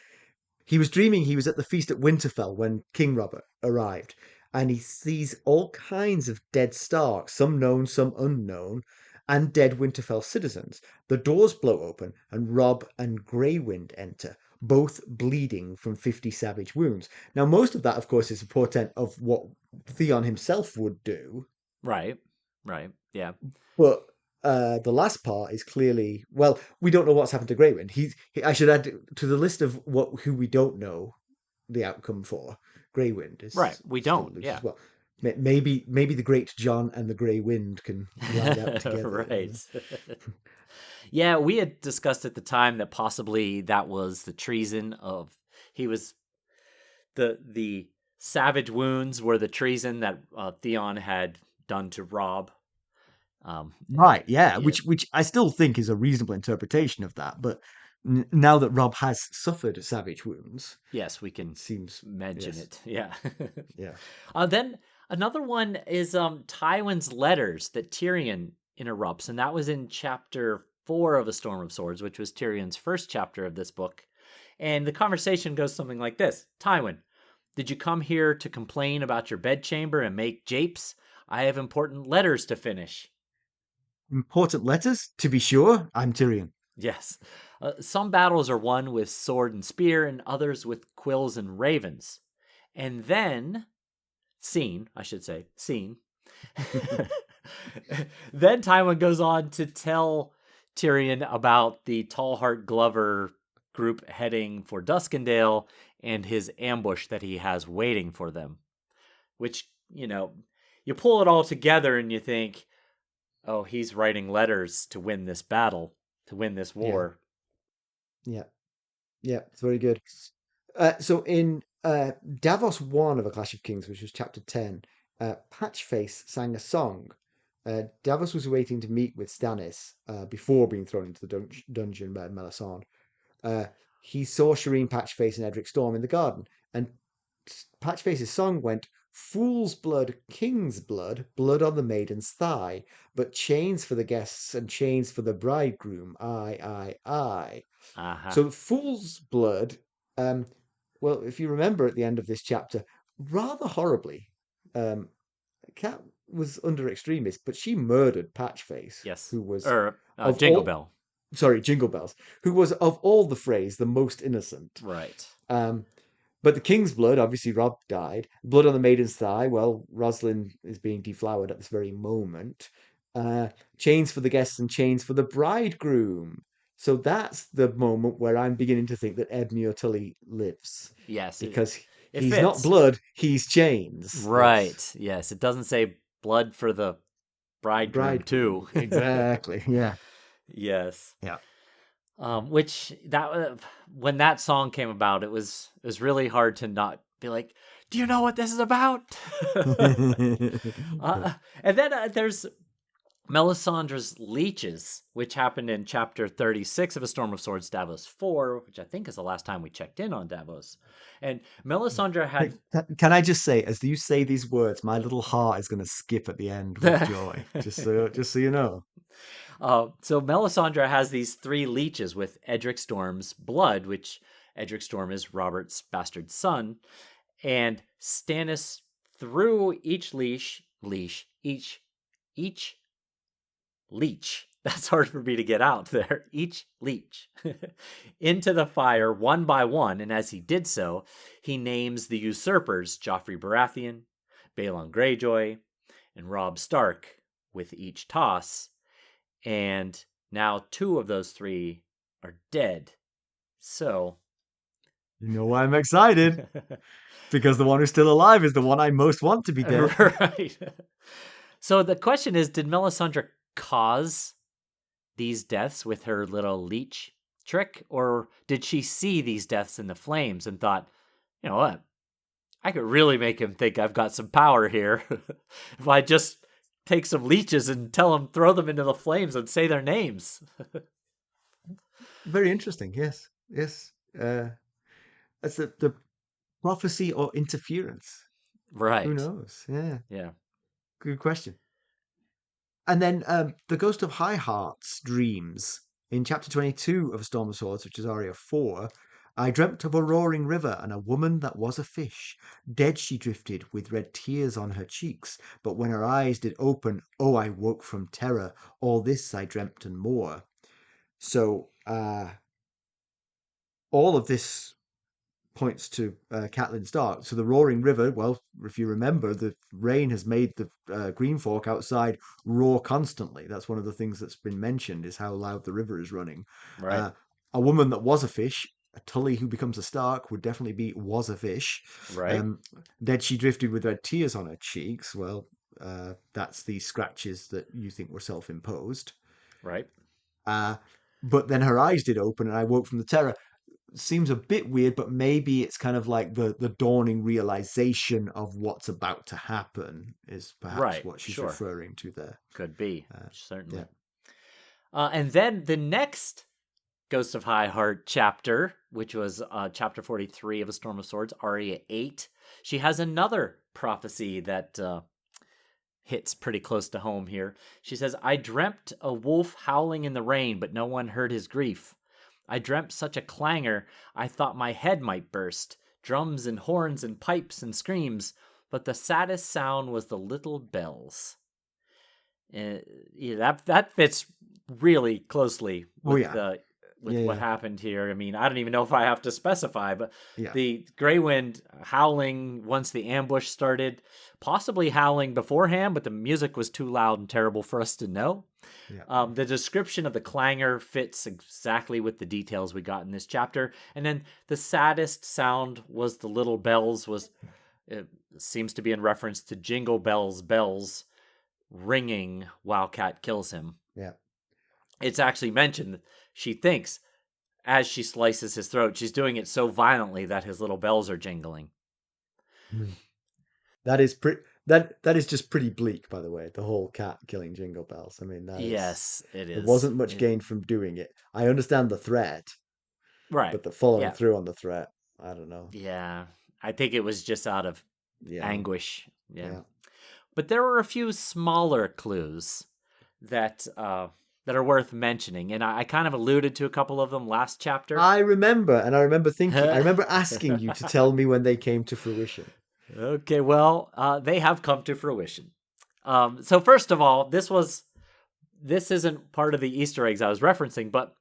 he was dreaming he was at the feast at Winterfell when King Robert arrived, and he sees all kinds of dead Starks, some known, some unknown, and dead Winterfell citizens. The doors blow open, and Robb and Grey Wind enter, both bleeding from 50 savage wounds. Now, most of that, of course, is a portent of what Theon himself would do, Right, right, yeah. but the last part is clearly, well, we don't know what's happened to Grey Wind. I should add to the list of who we don't know the outcome for. Grey Wind Right, is we still don't, loose yeah. as well. Maybe the Great John and the Grey Wind can ride out together. Right. Yeah, we had discussed at the time that possibly that was the treason of he was the savage wounds were the treason that Theon had done to Robb. Right, yeah, Yeah, which I still think is a reasonable interpretation of that. But now that Robb has suffered savage wounds, yes, we can seems mention yes, it. Yeah. yeah. Then another one is Tywin's letters that Tyrion interrupts, and that was in chapter 4 of A Storm of Swords, which was Tyrion's first chapter of this book. And the conversation goes something like this: Tywin, did you come here to complain about your bedchamber and make japes? I have important letters to finish. Important letters, to be sure. I'm Tyrion. Yes. Some battles are won with sword and spear, and others with quills and ravens. And then, I should say, scene. Then Tywin goes on to tell Tyrion about the Tallheart Glover group heading for Duskendale and his ambush that he has waiting for them. Which, you pull it all together and you think, oh, he's writing letters to win this battle, to win this Yeah, war. yeah, yeah. It's very good. So in Davos 1 of A Clash of Kings, which was chapter 10, Patchface sang a song. Davos was waiting to meet with Stannis before being thrown into the dungeon by Melisandre. He saw Shireen, Patchface, and Edric Storm in the garden, and Patchface's song went, "Fool's blood, king's blood, blood on the maiden's thigh, but chains for the guests and chains for the bridegroom, aye. Uh-huh. So fool's blood, well, if you remember at the end of this chapter, rather horribly, Cat was under extremis, but she murdered Patchface, Yes. who was Or of Jingle all, Bell. sorry, Jingle Bells, who was of all the Freys the most innocent. Right. But the king's blood, obviously Robb died. Blood on the maiden's thigh, well, Roslin is being deflowered at this very moment. Chains for the guests and chains for the bridegroom. So that's the moment where I'm beginning to think that Edmure Tully lives. Yes. Because It he's not fits. blood, he's chains. Right. Yes. It doesn't say blood for the bridegroom too. Exactly. Yeah. Yes. Yeah. Which that when that song came about, it was really hard to not be like, "Do you know what this is about?" And then there's Melisandre's leeches, which happened in chapter 36 of A Storm of Swords, Davos 4, which I think is the last time we checked in on Davos. And Melisandre had. Can I just say, as you say these words, my little heart is going to skip at the end with joy. Just so you know. So Melisandre has these 3 leeches with Edric Storm's blood, which Edric Storm is Robert's bastard son, and Stannis threw each leech. That's hard for me to get out there. Each leech into the fire one by one, and as he did so, he names the usurpers Joffrey Baratheon, Balon Greyjoy, and Robb Stark with each toss. And now 2 of those 3 are dead. So. You know why I'm excited? Because the one who's still alive is the one I most want to be dead. Right. So the question is, did Melisandre cause these deaths with her little leech trick? Or did she see these deaths in the flames and thought, you know what? I could really make him think I've got some power here if I just take some leeches and throw them into the flames and say their names. Very interesting. Yes. That's the prophecy or interference. Right. Who knows? Yeah. Yeah. Good question. And then the Ghost of High Heart's dreams in chapter 22 of A Storm of Swords, which is Aria 4. I dreamt of a roaring river and a woman that was a fish. Dead she drifted with red tears on her cheeks. But when her eyes did open, oh, I woke from terror. All this I dreamt and more. So all of this points to Catelyn Stark. So the roaring river, well, if you remember, the rain has made the Green Fork outside roar constantly. That's one of the things that's been mentioned, is how loud the river is running. Right. A woman that was a fish, a Tully who becomes a Stark, would definitely be was a fish. Right. Dead she drifted with red tears on her cheeks. Well, that's the scratches that you think were self-imposed. Right. But then her eyes did open and I woke from the terror. Seems a bit weird, but maybe it's kind of like the dawning realization of what's about to happen is perhaps what she's referring to there. Could be, certainly. Yeah. And then the next Ghost of High Heart chapter, which was chapter 43 of A Storm of Swords, Arya 8, she has another prophecy that hits pretty close to home here. She says, I dreamt a wolf howling in the rain, but no one heard his grief. I dreamt such a clangor, I thought my head might burst. Drums and horns and pipes and screams, but the saddest sound was the little bells. That fits really closely with what happened here. I mean, I don't even know if I have to specify, but the Grey Wind howling once the ambush started, possibly howling beforehand, but the music was too loud and terrible for us to know. Yeah. The description of the clangor fits exactly with the details we got in this chapter. And then the saddest sound was the little bells. It seems to be in reference to Jingle Bells ringing while Cat kills him. Yeah. It's actually mentioned that she thinks as she slices his throat, she's doing it so violently that his little bells are jingling. That is pretty. That is just pretty bleak, by the way. The whole cat killing Jingle Bells. I mean, that is. Yes, it There is. wasn't much gained from doing it. I understand the threat, Right. but the following Yeah. through on the threat, I don't know. Yeah. I think it was just out of Yeah, anguish. Yeah. yeah. But there were a few smaller clues that are worth mentioning, and I kind of alluded to a couple of them last chapter. I remember, and I remember thinking, I remember asking you to tell me when they came to fruition. Okay, well, they have come to fruition. So first of all, this isn't part of the Easter eggs I was referencing, but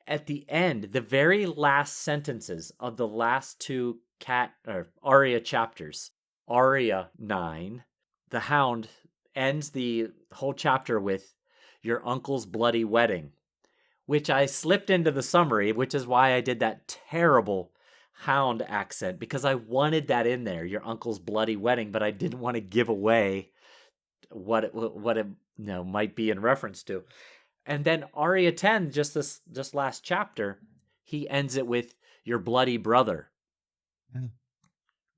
at the end, the very last sentences of the last two Arya chapters, Arya 9, the Hound ends the whole chapter with your uncle's bloody wedding, which I slipped into the summary, which is why I did that terrible Hound accent, because I wanted that in there, your uncle's bloody wedding, but I didn't want to give away what it might be in reference to. And then Arya 10, just last chapter, he ends it with your bloody brother.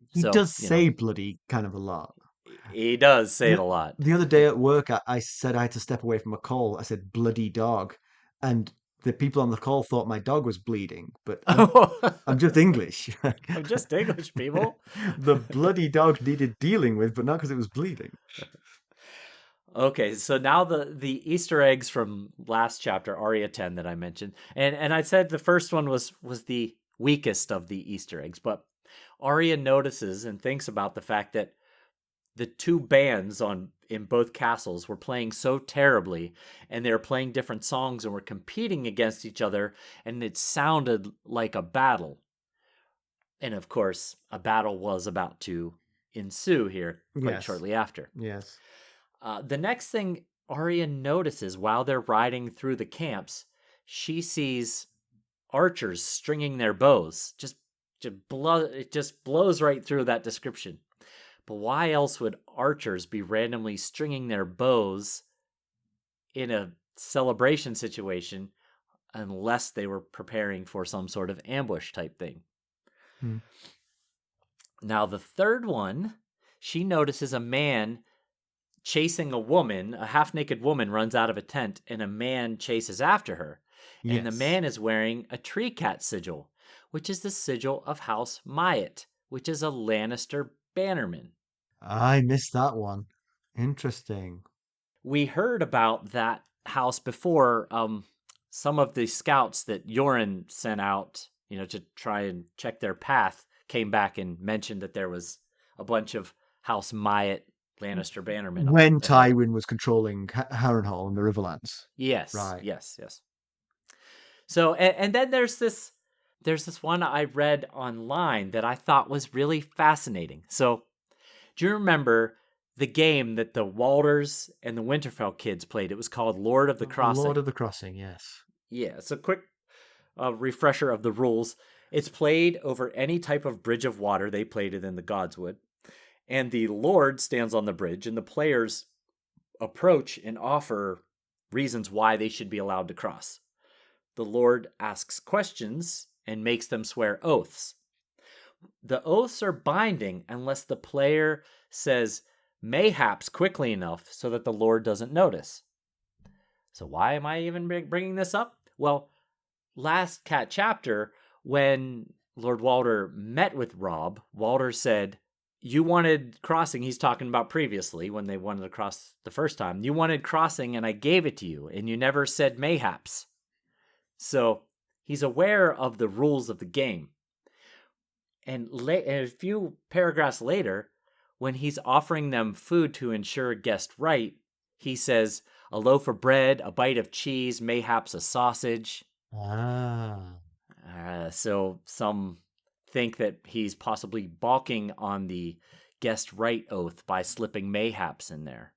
He So, does say bloody kind of a lot. He does say it a lot. The other day at work, I said I had to step away from a call. I said bloody dog, and the people on the call thought my dog was bleeding. But I'm just English. I'm just English, people. The bloody dog needed dealing with, but not because it was bleeding. Okay, so now the Easter eggs from last chapter, Arya 10, that I mentioned, and I said the first one was the weakest of the Easter eggs, but Arya notices and thinks about the fact that the two bands in both castles were playing so terribly, and they were playing different songs and were competing against each other, and it sounded like a battle. And of course, a battle was about to ensue here quite shortly after. Yes. The next thing Arya notices while they're riding through the camps, she sees archers stringing their bows. It just blows right through that description. But why else would archers be randomly stringing their bows in a celebration situation unless they were preparing for some sort of ambush type thing? Now, the third one, she notices a man chasing a woman. A half-naked woman runs out of a tent, and a man chases after her. Yes. And the man is wearing a tree cat sigil, which is the sigil of House Myatt, which is a Lannister bannerman. I missed that one. Interesting. We heard about that house before. Some of the scouts that Yoren sent out, to try and check their path, came back and mentioned that there was a bunch of House Myatt Lannister bannermen. When Tywin was controlling Harrenhal and the Riverlands. Yes. Right. Yes. So, and then there's this one I read online that I thought was really fascinating. So, do you remember the game that the Walders and the Winterfell kids played? It was called Lord of the Crossing. Lord of the Crossing, yes. Yeah, it's a quick refresher of the rules. It's played over any type of bridge of water. They played it in the Godswood. And the Lord stands on the bridge, and the players approach and offer reasons why they should be allowed to cross. The Lord asks questions and makes them swear oaths. The oaths are binding unless the player says mayhaps quickly enough so that the Lord doesn't notice. So why am I even bringing this up? Well, last Cat chapter, when Lord Walder met with Robb, Walder said, you wanted crossing. He's talking about previously when they wanted to cross the first time. You wanted crossing and I gave it to you, and you never said mayhaps. So he's aware of the rules of the game. And a few paragraphs later, when he's offering them food to ensure guest right, he says, a loaf of bread, a bite of cheese, mayhaps a sausage. So some think that he's possibly balking on the guest right oath by slipping mayhaps in there.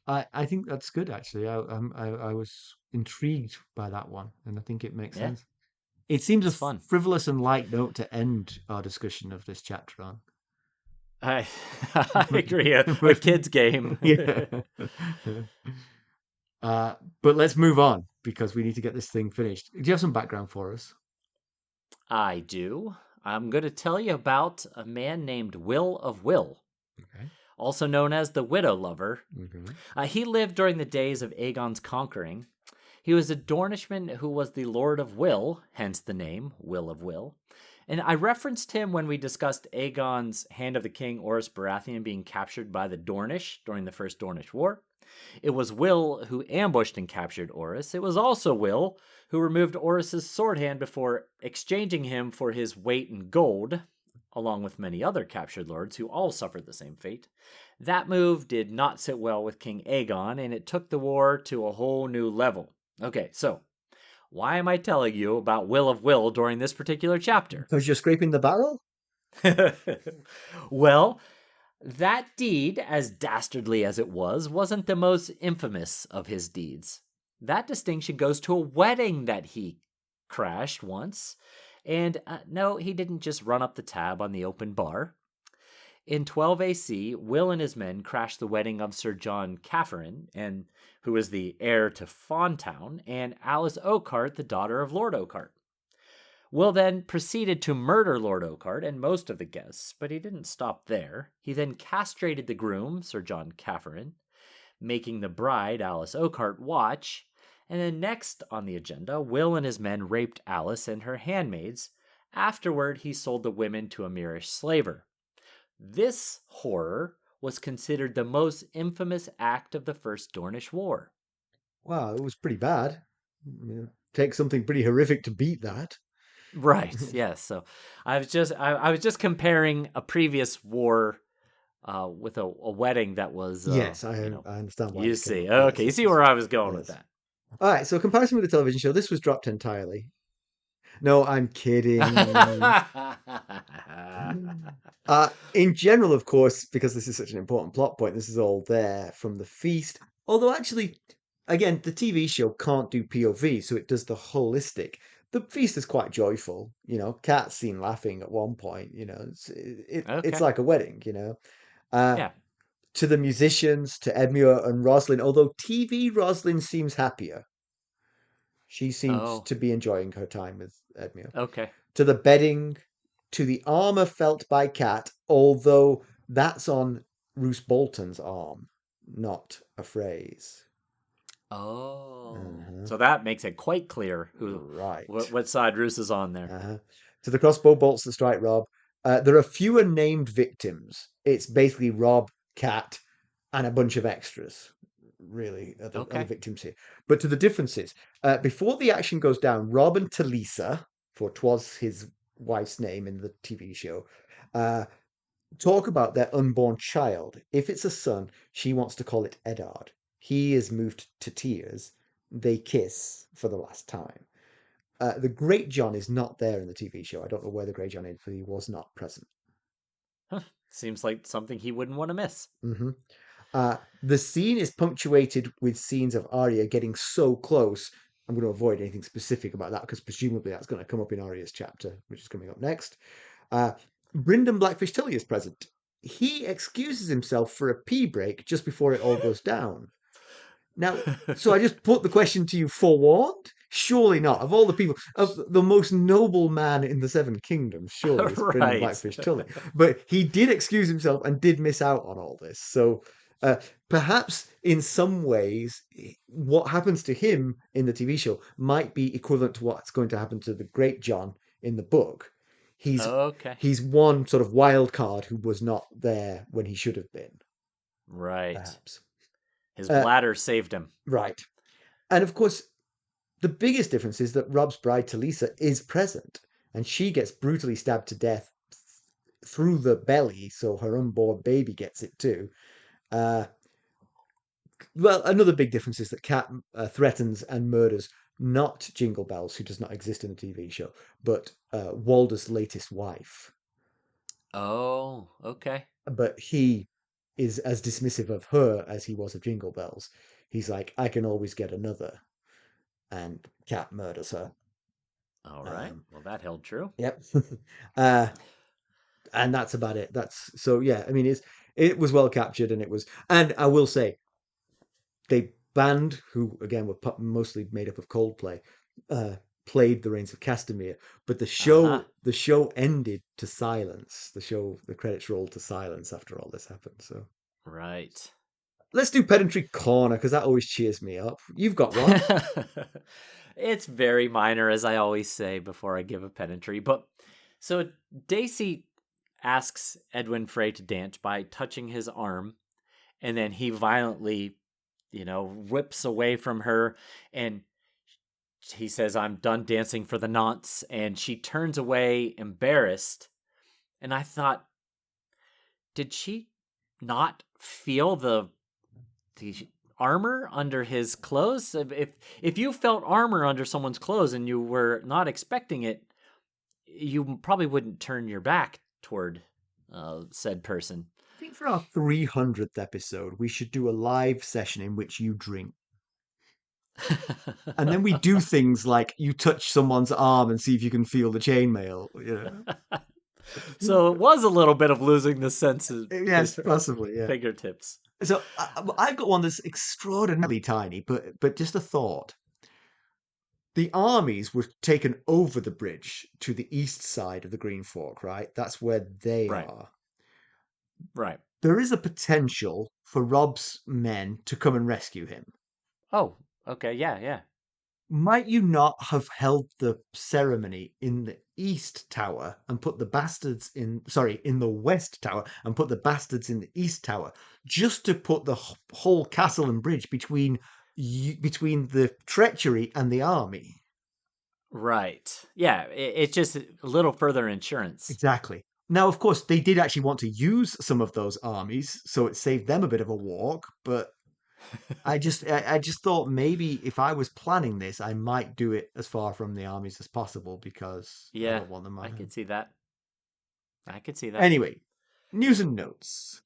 I think that's good, actually. I was intrigued by that one, and I think it makes sense. It seems It's a fun. frivolous and light note to end our discussion of this chapter on. I agree. A kid's game. Yeah. But let's move on because we need to get this thing finished. Do you have some background for us? I do. I'm going to tell you about a man named Will of Will. Okay. also known as the Widow Lover. Okay. He lived during the days of Aegon's conquering. He was a Dornishman who was the Lord of Will, hence the name, Will of Will. And I referenced him when we discussed Aegon's Hand of the King, Orys Baratheon, being captured by the Dornish during the First Dornish War. It was Will who ambushed and captured Orys. It was also Will who removed Orys's sword hand before exchanging him for his weight in gold, along with many other captured lords who all suffered the same fate. That move did not sit well with King Aegon, and it took the war to a whole new level. Okay, so why am I telling you about Will of Will during this particular chapter? Because you're scraping the barrel? Well, that deed, as dastardly as it was, wasn't the most infamous of his deeds. That distinction goes to a wedding that he crashed once. And no, he didn't just run up the tab on the open bar. In 12 AC, Will and his men crashed the wedding of Sir John Cafferin, who is the heir to Fawntown, and Alice Oakheart, the daughter of Lord Oakheart. Will then proceeded to murder Lord Oakheart and most of the guests, but he didn't stop there. He then castrated the groom, Sir John Cafferin, making the bride, Alice Oakheart, watch. And then next on the agenda, Will and his men raped Alice and her handmaids. Afterward, he sold the women to a Myrish slaver. This horror was considered the most infamous act of the First Dornish War. Wow, it was pretty bad. Take something pretty horrific to beat that. Right. Yes. So I was just comparing a previous war with a wedding that was Yes, I understand why. You see. Okay, you see where I was going with that. All right, so comparison with the television show, this was dropped entirely. No, I'm kidding. In general, of course, because this is such an important plot point, this is all there from the feast. Although actually, again, the TV show can't do POV, so it does the holistic. The feast is quite joyful, Cat's seen laughing at one point, it's like a wedding, Yeah. To the musicians, to Edmure and Roslin, although TV Roslin seems happier. She seems to be enjoying her time with Edmure. Okay. To the bedding, to the armor felt by Cat, although that's on Roose Bolton's arm, not a Frey's. Oh. So that makes it quite clear Right. what side Roose is on there. To the crossbow bolts that strike Robb, there are fewer named victims. It's basically Robb, Cat, and a bunch of extras, really, are the victims here. But to the differences, before the action goes down, Robb and Talisa, for 'twas his wife's name in the TV show, talk about their unborn child. If it's a son, she wants to call it Eddard. He is moved to tears. They kiss for the last time. The GreatJon is not there in the TV show. I don't know where the GreatJon is, but he was not present. Seems like something he wouldn't want to miss. The scene is punctuated with scenes of Arya getting so close. I'm going to avoid anything specific about that because presumably that's going to come up in Arya's chapter, which is coming up next. Brynden Blackfish Tully is present. He excuses himself for a pee break just before it all goes down. Now, so I just put the question to you, forewarned? Surely not. Of all the people, of the most noble man in the Seven Kingdoms, surely it's Brynden Blackfish Tully. But he did excuse himself and did miss out on all this. So perhaps in some ways, what happens to him in the TV show might be equivalent to what's going to happen to the GreatJon in the book. He's one sort of wild card who was not there when he should have been. Right. Perhaps. His bladder saved him. Right. And of course, the biggest difference is that Robb's bride, Talisa, is present. And she gets brutally stabbed to death through the belly, so her unborn baby gets it too. Well, another big difference is that Cat threatens and murders not Jingle Bells, who does not exist in the TV show, but Walder's latest wife. Oh, okay. But he is as dismissive of her as he was of Jingle Bells. He's like, I can always get another. And Cat murders her. All right. Well, that held true. Yep. And that's about it. I mean, it was well captured, and I will say, they band, who again were mostly made up of Coldplay, played the Rains of Castermere, but the show ended to silence. The credits rolled to silence after all this happened. So Right. Let's do pedantry corner, because that always cheers me up. You've got one. It's very minor, as I always say before I give a pedantry. But so Dacey asks Edwyn Frey to dance by touching his arm, and then he violently, whips away from her, and he says, "I'm done dancing for the nonce," and she turns away, embarrassed. And I thought, did she not feel the armor under his clothes? If you felt armor under someone's clothes and you were not expecting it, you probably wouldn't turn your back toward said person. I think for our 300th episode, we should do a live session in which you drink. And then we do things like you touch someone's arm and see if you can feel the chainmail. So it was a little bit of losing the senses. Yes, possibly, yeah. Fingertips. So I've got one that's extraordinarily tiny, but just a thought. The armies were taken over the bridge to the east side of the Green Fork, right? That's where they Right. are. Right. There is a potential for Robb's men to come and rescue him. Oh, okay. Yeah. Might you not have held the ceremony in the East Tower and put the bastards in the West Tower and put the bastards in the East Tower, just to put the whole castle and bridge between the treachery and the army? Right. Yeah. It's just a little further insurance. Exactly. Now, of course, they did actually want to use some of those armies, so it saved them a bit of a walk, but I just thought maybe if I was planning this, I might do it as far from the armies as possible, because I Yeah, don't want them. I could see that. Anyway, news and notes.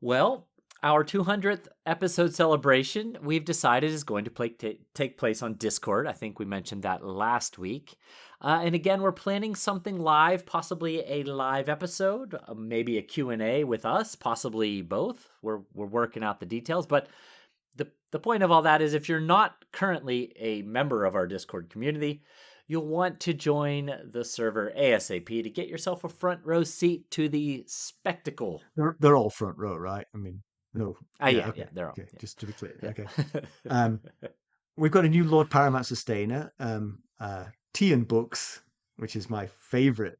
Well, our 200th episode celebration, we've decided, is going to take place on Discord. I think we mentioned that last week. And again, we're planning something live, possibly a live episode, maybe a Q&A with us, possibly both. We're working out the details, but the point of all that is, if you're not currently a member of our Discord community, you'll want to join the server ASAP to get yourself a front row seat to the spectacle. They're all front row, right? I mean, no. Yeah, Okay. they're all. Okay, Yeah. just to be clear. Yeah. Okay. We've got a new Lord Paramount Sustainer, Tian Books, which is my favorite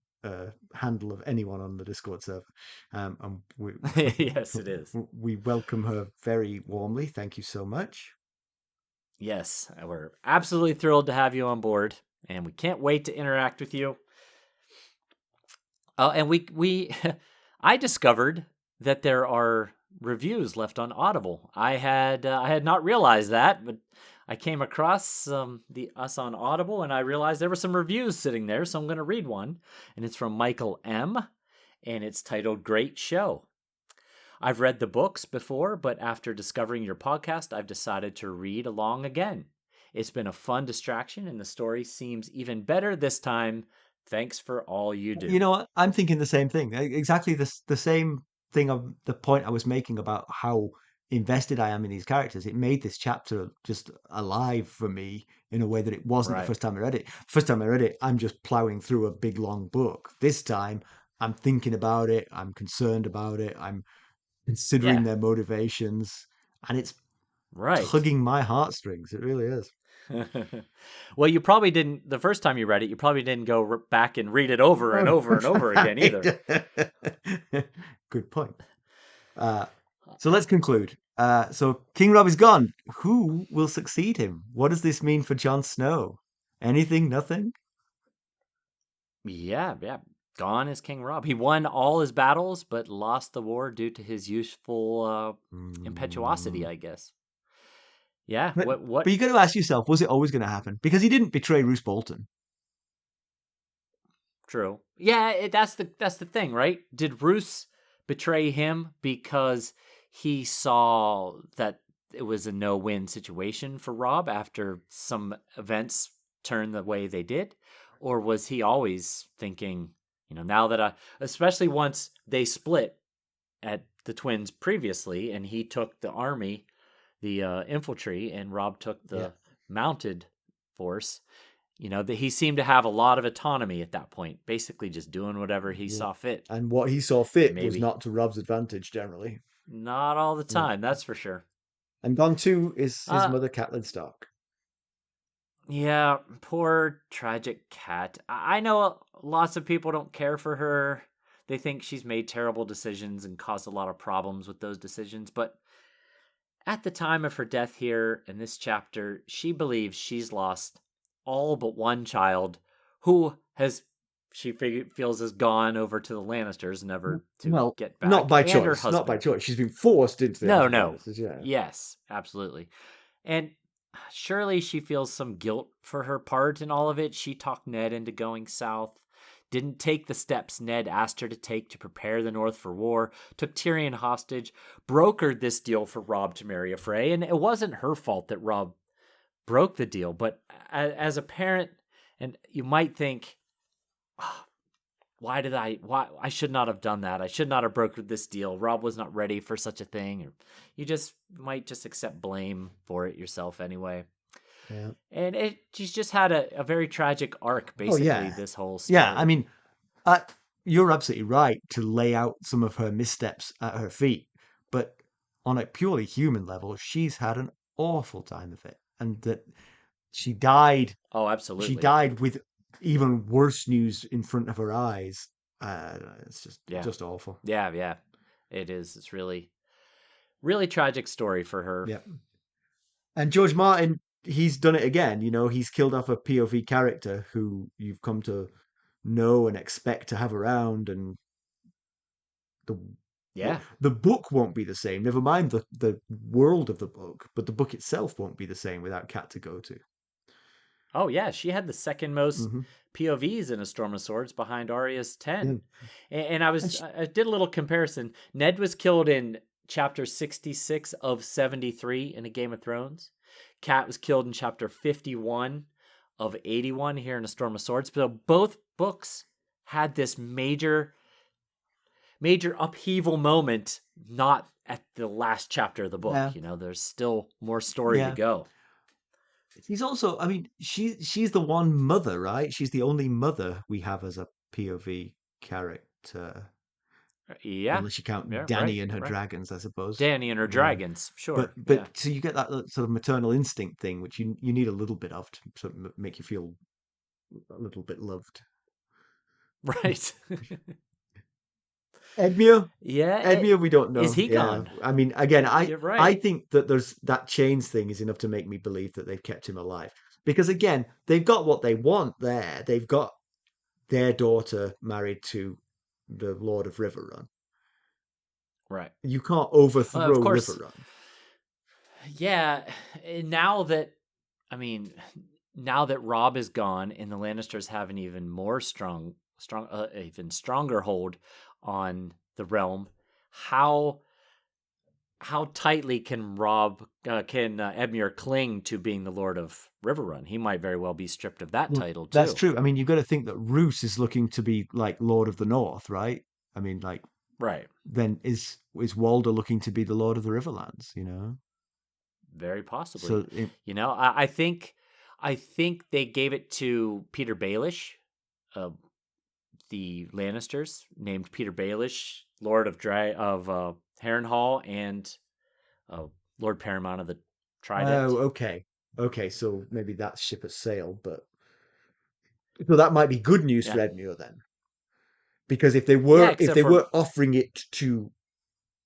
handle of anyone on the Discord server. And Yes, it is. We welcome her very warmly. Thank you so much. Yes, we're absolutely thrilled to have you on board, and we can't wait to interact with you. And we I discovered that there are reviews left on Audible. I had not realized that, but I came across us on Audible, and I realized there were some reviews sitting there, so I'm going to read one, and it's from Michael M, and it's titled "Great Show." I've read the books before, but after discovering your podcast, I've decided to read along again. It's been a fun distraction, and the story seems even better this time. Thanks for all you do. You know what? I'm thinking the same thing. Exactly the same thing of the point I was making about how invested I am in these characters. It made this chapter just alive for me in a way that it wasn't the Right. first time I read it. First time I read it, I'm just plowing through a big long book. This time, I'm thinking about it. I'm concerned about it. I'm considering their motivations, and it's Right. tugging my heartstrings. It really is. Well, you probably didn't, the first time you read it, you probably didn't go back and read it over and over and over again either. Good point. So let's conclude. So King Robb is gone. Who will succeed him? What does this mean for Jon Snow? Anything? Nothing? Yeah. Gone is King Robb. He won all his battles, but lost the war due to his youthful impetuosity, I guess. Yeah. But What? you got to ask yourself, was it always going to happen? Because he didn't betray Roose Bolton. True. Yeah, that's the thing, right? Did Roose betray him because he saw that it was a no-win situation for Robb after some events turned the way they did? Or was he always thinking, now that especially once they split at the Twins previously, and he took the army, the infantry, and Robb took the mounted force, that he seemed to have a lot of autonomy at that point, basically just doing whatever he Yeah. saw fit. And what he saw fit was Maybe not to Robb's advantage generally. not all the Yeah. time, that's for sure. And gone too is his Uh, mother, Catelyn Stark. yeah, poor tragic cat. I know lots of people don't care for her. They think she's made terrible decisions and caused a lot of problems with those decisions, but at the time of her death here in this chapter, she believes she's lost all but one child who feels has gone over to the Lannisters, never to Well, get not back, by and her choice. Not by husband. choice. She's been forced into the No, House of no. Lannisters, yeah. Yes, absolutely. And surely she feels some guilt for her part in all of it. She talked Ned into going south, didn't take the steps Ned asked her to take to prepare the North for war, took Tyrion hostage, brokered this deal for Robb to marry a Frey, and it wasn't her fault that Robb broke the deal, but as a parent, and you might think, "Oh, why I should not have done that. I should not have brokered this deal. Robb was not ready for such a thing." Or you just might just accept blame for it yourself anyway. Yeah. And she's just had a very tragic arc, basically, yeah. this whole story. Yeah, I mean, you're absolutely right to lay out some of her missteps at her feet, but on a purely human level, she's had an awful time of it, and that she died. Oh, She absolutely. died with even worse news in front of her eyes. It's just awful. Yeah. It is. It's really, really tragic story for her. Yeah. And George Martin, he's done it again. He's killed off a POV character who you've come to know and expect to have around, and the Yeah. the book won't be the same. Never mind the world of the book, but the book itself won't be the same without Cat to go to. Oh, yeah. She had the second most Mm-hmm. POVs in A Storm of Swords behind Arya's 10. Yeah. And I did a little comparison. Ned was killed in chapter 66 of 73 in A Game of Thrones. Cat was killed in chapter 51 of 81 here in A Storm of Swords. So both books had this major upheaval moment, not at the last chapter of the book. Yeah. There's still more story to go. She's also, I mean, she's the one mother, right? She's the only mother we have as a POV character. Yeah. Unless you count Yeah, Dany and her right. dragons, I suppose. Dany and her dragons, sure. But so you get that sort of maternal instinct thing, which you need a little bit of to sort of make you feel a little bit loved. Right. Edmure? Yeah. Edmure, we don't know. Is he gone? I mean, again, You're right. I think that there's that chains thing is enough to make me believe that they've kept him alive. Because again, they've got what they want there. They've got their daughter married to the Lord of Riverrun. Right. You can't overthrow Of course. Riverrun. Yeah. Now that Robb is gone and the Lannisters have an even more even stronger hold on the realm, how tightly can Edmure cling to being the Lord of Riverrun? He might very well be stripped of that title too. That's true. I mean, you've got to think that Roose is looking to be like Lord of the North, right? I mean, like, right. Then is Walder looking to be the Lord of the Riverlands? Very possibly. So I think they gave it to Peter Baelish, the Lannisters named Peter Baelish Lord of Harrenhal and Lord Paramount of the Trident. Oh, okay. So maybe that ship has sailed, but so that might be good news for Edmure then, because if they were offering it to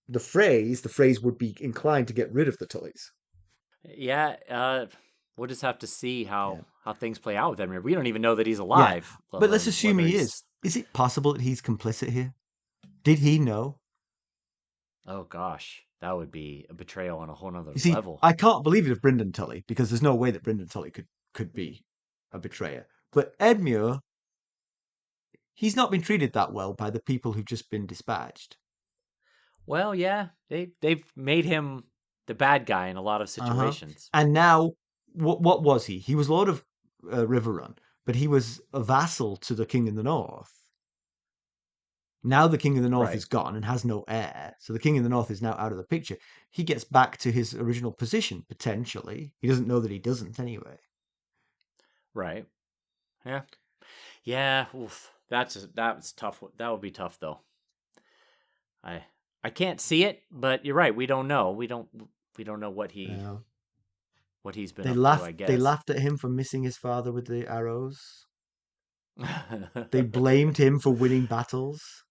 the Freys would be inclined to get rid of the Tullys. Yeah, we'll just have to see how things play out with Edmure. We don't even know that he's alive. Yeah. But let's assume he is. Is it possible that he's complicit here? Did he know? Oh gosh, that would be a betrayal on a whole nother See, level. I can't believe it of Brynden Tully, because there's no way that Brynden Tully could be a betrayer. But Edmure, he's not been treated that well by the people who've just been dispatched. Well, yeah, they've made him the bad guy in a lot of situations. And now, what was he? He was Lord of Riverrun, but he was a vassal to the King in the North. Now the King in the North is gone and has no heir, so the King in the North is now out of the picture. He gets back to his original position, potentially. He doesn't know that he doesn't, anyway. Right. Yeah. Yeah. Oof. That's tough. That would be tough though. I can't see it, but you're right. We don't know. We don't know what Uh, he's been they up to, laughed. I They guess. laughed at him for missing his father with the arrows. They blamed him for winning battles.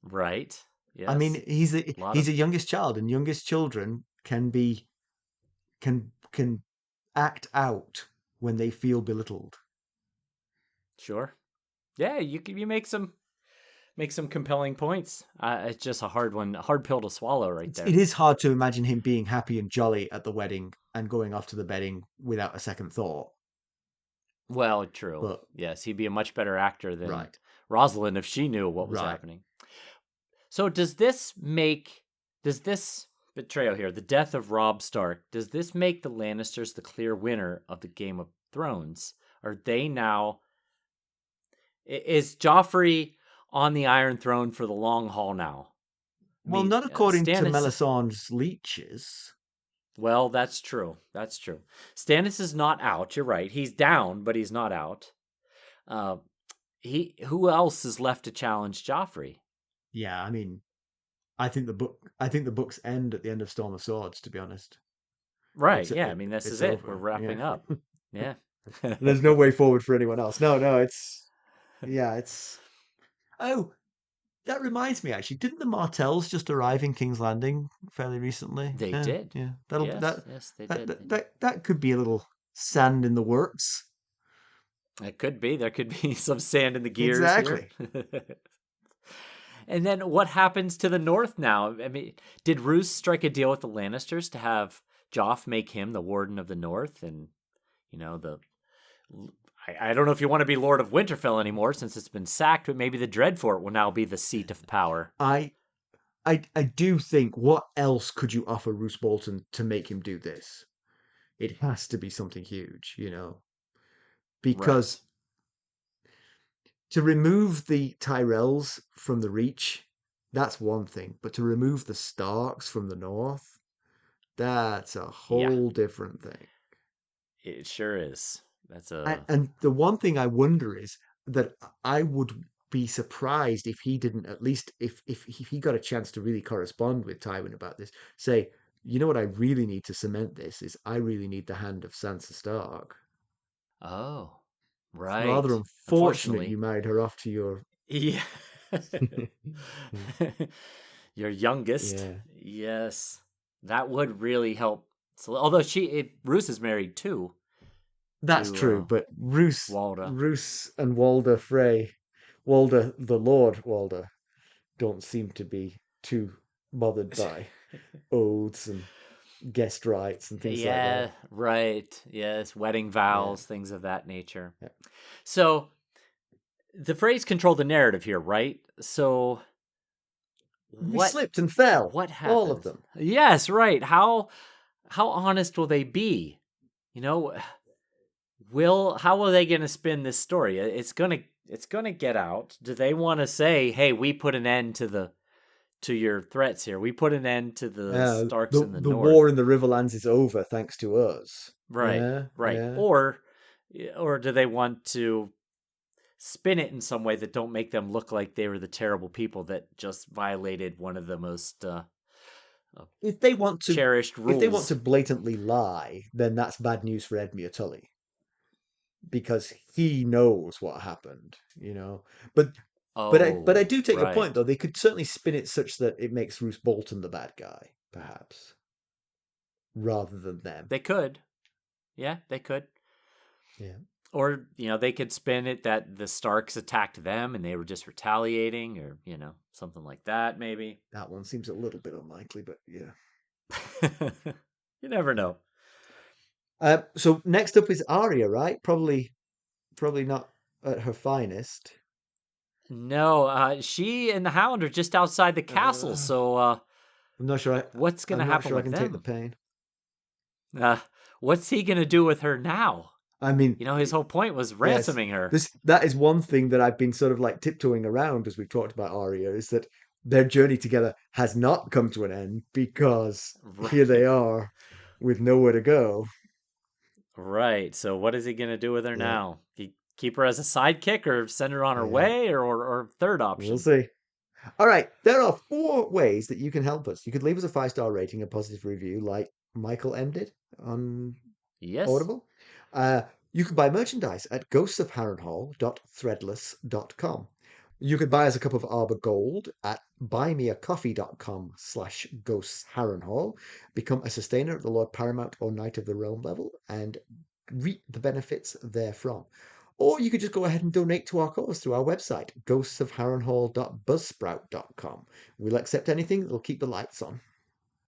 Right. I mean, Yes. A lot he's of a youngest child, and youngest children can act out when they feel belittled. sure. Yeah, you make some compelling points. It's just a hard one, a hard pill to swallow right It there. is hard to imagine him being happy and jolly at the wedding and going off to the bedding without a second thought. Well, true. But Yes, he'd be a much better actor than right, Roslin if she knew what was right. happening. So does this betrayal here, the death of Robb Stark, does this make the Lannisters the clear winner of the Game of Thrones? Are they now is Joffrey on the Iron Throne for the long haul now? I Well, mean, not according to Stannis. Melisandre's leeches. Well, that's true. That's true. Stannis is not out. You're right. He's down, but he's not out. Uh, who else is left to challenge Joffrey? Yeah, I mean, I think the books end at the end of Storm of Swords. To be honest, Right. Yeah. I mean, this it's is it. We're over. Yeah, wrapping up. Yeah. there's no way forward for anyone else. No, no, it's yeah, it's. Oh, that reminds me. Actually, didn't the Martells just arrive in King's Landing fairly recently? They Yeah, did. yeah. Yes. Yes, they did. They did. That could be a little sand in the works. It could be. There could be some sand in the gears here. Exactly. And then what happens to the north now? I mean, did Roose strike a deal with the Lannisters to have Joff make him the Warden of the North? And, the. I don't know if you want to be Lord of Winterfell anymore since it's been sacked, but maybe the Dreadfort will now be the seat of power. I I do think what else could you offer Roose Bolton to make him do this? It has to be something huge, Right. because to remove the Tyrells from the Reach, that's one thing, but to remove the Starks from the North, that's a Yeah, whole different thing. it sure is. That's And, a. and the one thing I wonder is that I would be surprised if he didn't at least if he got a chance to really correspond with Tywin about this. Say, you know what I really need to cement this is I really need the hand of Sansa Stark. Oh, It's rather right. unfortunate you Unfortunately. married her off to your Yeah. Your youngest. yeah. Yes. That would really help. So, although Roose is married too That's to true, but Walda. Roose and Walder Frey, Walder the Lord Walder, don't seem to be too bothered by oaths and guest rights and things like that. Yeah, right. Yes, wedding Yeah. vows, things of that nature. Yeah. So the Freys control the narrative here, right? So They what slipped and fell, what all of happens? them. Yes, right. How honest will they be? You know, will how are they going to spin this story? It's going to get out. Do they want to say, "Hey, we put an end to your threats here. We put an end to the Starks in the The north." war in the Riverlands is over thanks to us. Right, Yeah, right. yeah. Or do they want to spin it in some way that don't make them look like they were the terrible people that just violated one of the most If they want to, cherished if they want rules? to blatantly lie, then that's bad news for Edmure Tully because he knows what happened. But but I Oh, do take your point right. though. They could certainly spin it such that it makes Roose Bolton the bad guy, perhaps, rather than them. They could. Yeah, they could. Yeah, Or, they could spin it that the Starks attacked them and they were just retaliating or, something like that maybe. that one seems a little bit unlikely, but yeah. You never know. So next up is Arya, right? Probably not at her finest. No, she and the Hound are just outside the castle. Uh, So, I'm not sure. what's going to I'm not happen sure I with can take the them? pain. Uh, what's he going to do with her now? I mean, His whole point was yes, ransoming her. that is one thing that I've been sort of like tiptoeing around as we've talked about Arya is that their journey together has not come to an end because here they Right. are with nowhere to go. Right. So, what is he going to do with her Yeah. now? keep her as a sidekick or send her on her way, or third option? We'll see. All right, there are 4 ways that you can help us. You could leave us a 5-star rating, a positive review, like Michael M did on Yes. Audible. You can buy merchandise at ghostsofharrenhal.threadless.com. You could buy us a cup of Arbor Gold at buymeacoffee.com/ghostsharrenhal. Become a sustainer at the Lord Paramount or Knight of the Realm level and reap the benefits therefrom. Or you could just go ahead and donate to our cause through our website, ghostsofharrenhal.buzzsprout.com. We'll accept anything that'll keep the lights on.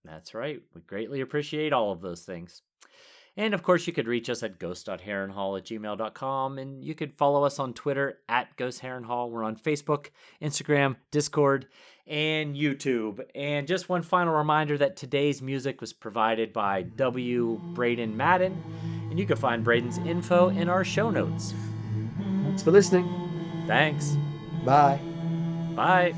That's right. We greatly appreciate all of those things. And of course, you could reach us at ghost.harrenhal@gmail.com, and you could follow us on Twitter at @ghostharrenhal. We're on Facebook, Instagram, Discord, and YouTube. And just one final reminder that today's music was provided by W. Braden Madden, and you can find Braden's info in our show notes. Thanks for listening. Thanks. Bye. Bye.